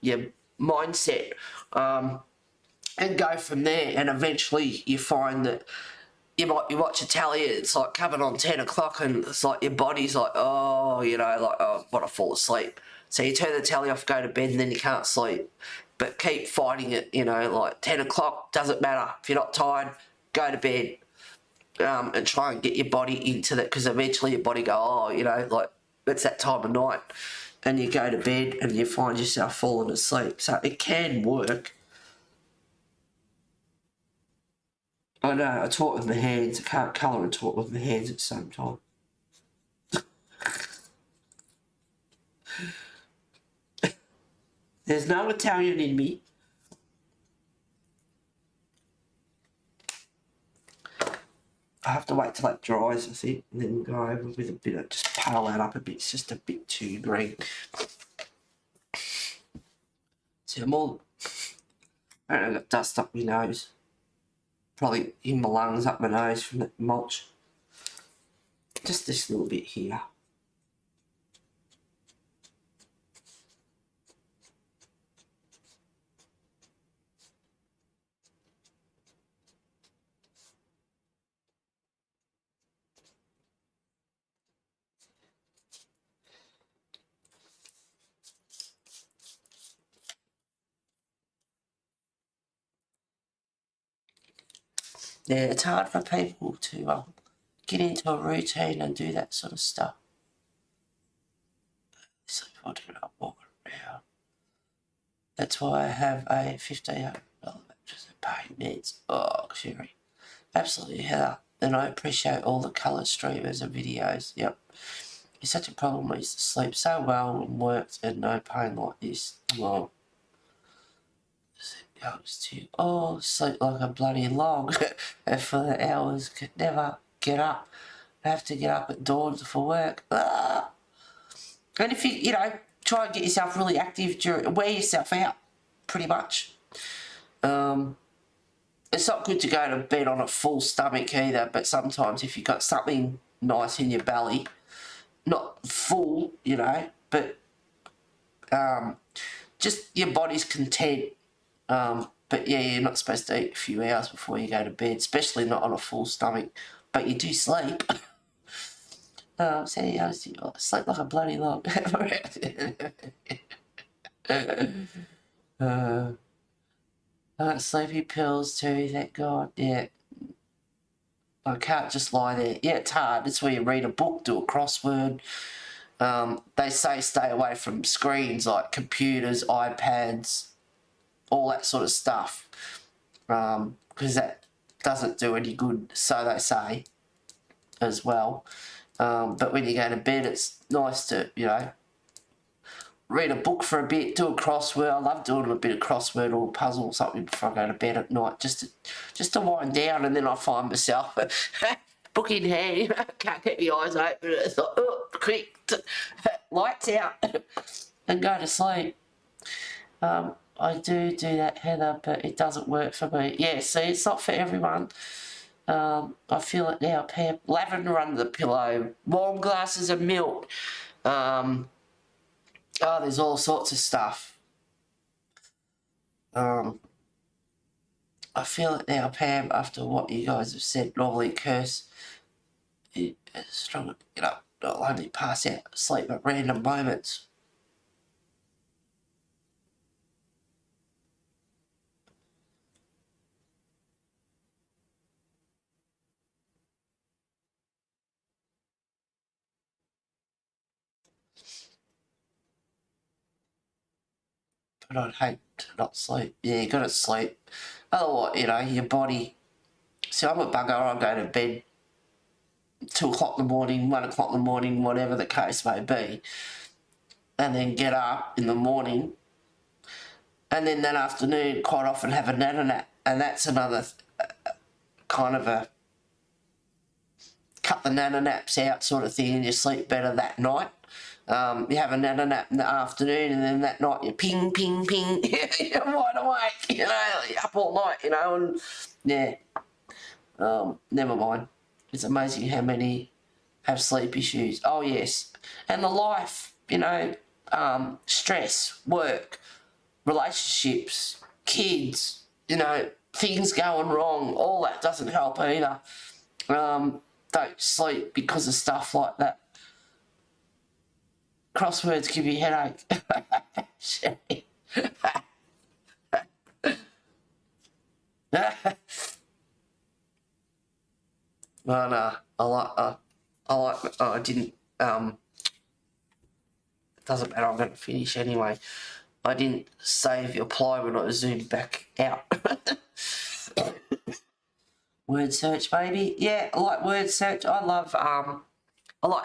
your mindset, and go from there. And eventually you find that you watch a tally, it's like coming on 10 o'clock and it's like your body's like, oh, I want to fall asleep. So you turn the tally off, go to bed, and then you can't sleep. But keep fighting it, like 10 o'clock, doesn't matter. If you're not tired, go to bed. And try and get your body into that, because eventually your body go, it's that time of night, and you go to bed and you find yourself falling asleep. So it can work. I know, I talk with my hands. I can't colour and talk with my hands at the same time. There's no Italian in me. I have to wait till that dries, I think, and then go over with a bit of, just pale that up a bit. It's just a bit too green. See, I got dust up my nose. Probably in my lungs, up my nose from the mulch. Just this little bit here. Yeah, it's hard for people to get into a routine and do that sort of stuff. So if I do not walk around, that's why I have a $1,500 mattress and paint nets. Oh, Sherry, absolutely Heather. And I appreciate all the colour streamers and videos. Yep, it's such a problem. I used to sleep so well and worked and no pain like this. Well, sleep like a bloody log and for the hours, could never get up. I have to get up at dawn for work. Ah. And if you, try and get yourself really active, wear yourself out, pretty much. It's not good to go to bed on a full stomach either, but sometimes if you've got something nice in your belly, not full, but just your body's content. But yeah, you're not supposed to eat a few hours before you go to bed, especially not on a full stomach. But you do sleep. Sandy, I sleep like a bloody log. I got sleepy pills too, thank God. Yeah. I can't just lie there. Yeah, it's hard. It's where you read a book, do a crossword. They say stay away from screens like computers, iPads, all that sort of stuff, because that doesn't do any good, so they say, as well. But when you go to bed, it's nice to, read a book for a bit, do a crossword. I love doing a bit of crossword or puzzle or something before I go to bed at night, just to wind down, and then I find myself book in hand, can't keep my eyes open. It's like, oh, quick, lights out, and go to sleep. I do that, Heather, but it doesn't work for me. Yeah, see, it's not for everyone. I feel it now, Pam. Lavender under the pillow, warm glasses of milk. There's all sorts of stuff. I feel it now, Pam, after what you guys have said. Normally curse is strong, I'll only pass out sleep at random moments. But I'd hate to not sleep. Yeah, you gotta sleep. Otherwise, your body... See, I'm a bugger. I go to bed 2 o'clock in the morning, 1 o'clock in the morning, whatever the case may be, and then get up in the morning, and then that afternoon quite often have a nap, and that's another kind of a cut the naps out sort of thing, and you sleep better that night. You have a nap in the afternoon, and then that night you ping, ping, ping, you're wide awake, you're up all night, and yeah. Never mind. It's amazing how many have sleep issues. Oh, yes. And the life, stress, work, relationships, kids, things going wrong, all that doesn't help either. Don't sleep because of stuff like that. Crosswords give you a headache. Well, no, I didn't, it doesn't matter, I'm going to finish anyway. I didn't save your ply when I zoomed back out. Word search, baby. Yeah, I like word search. I like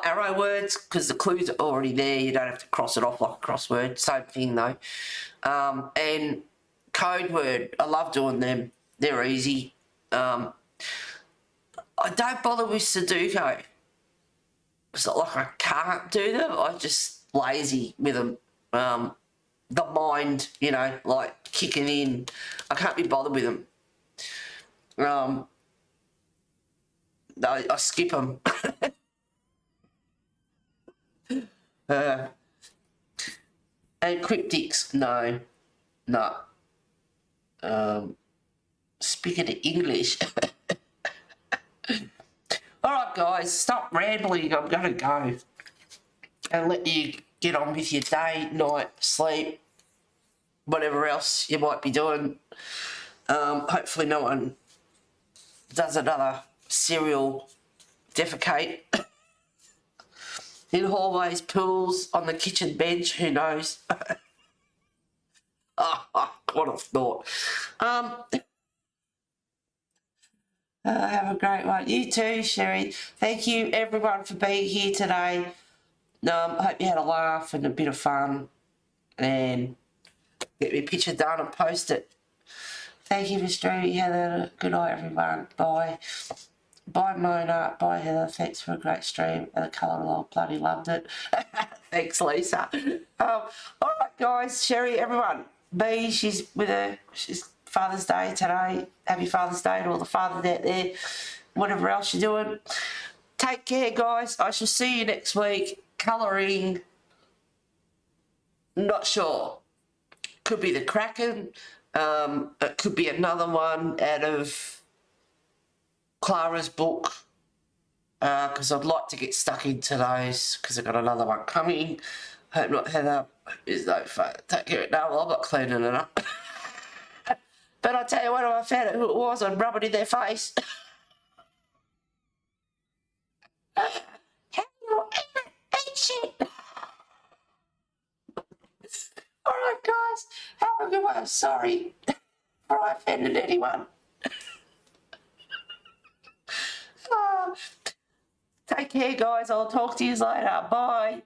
arrow words because the clues are already there. You don't have to cross it off like a crossword. Same thing though. And code word. I love doing them. They're easy. I don't bother with Sudoku. It's not like I can't do them. I'm just lazy with them. The mind, like kicking in. I can't be bothered with them. I skip them. And cryptics, no. Speaking of English. Alright guys, stop rambling, I'm going to go. And let you get on with your day, night, sleep, whatever else you might be doing. Hopefully no one does another serial defecate. In hallways, pools, on the kitchen bench, who knows? What a thought. Have a great one. You too, Sherry. Thank you, everyone, for being here today. I hope you had a laugh and a bit of fun. And get me picture done and post it. Thank you for streaming, Heather. Good night, everyone. Bye. Bye, Mona. Bye, Heather. Thanks for a great stream. And the colour along. Bloody loved it. Thanks, Lisa. All right, guys. Sherry, everyone. B, she's Father's Day today. Happy Father's Day to all the fathers out there. Whatever else you're doing. Take care, guys. I shall see you next week. Colouring. Not sure. Could be the Kraken. It could be another one out of Clara's book. Because I'd like to get stuck into those. Because I've got another one coming. Hope not, Heather. Is no fun. Take care. No, well, I'm not cleaning it up. But I'll tell you what, if I found out who it was, I'd rub it in their face. How do you eat shit? Alright guys, have a good one. Sorry if I offended anyone. Take care guys, I'll talk to you later. Bye.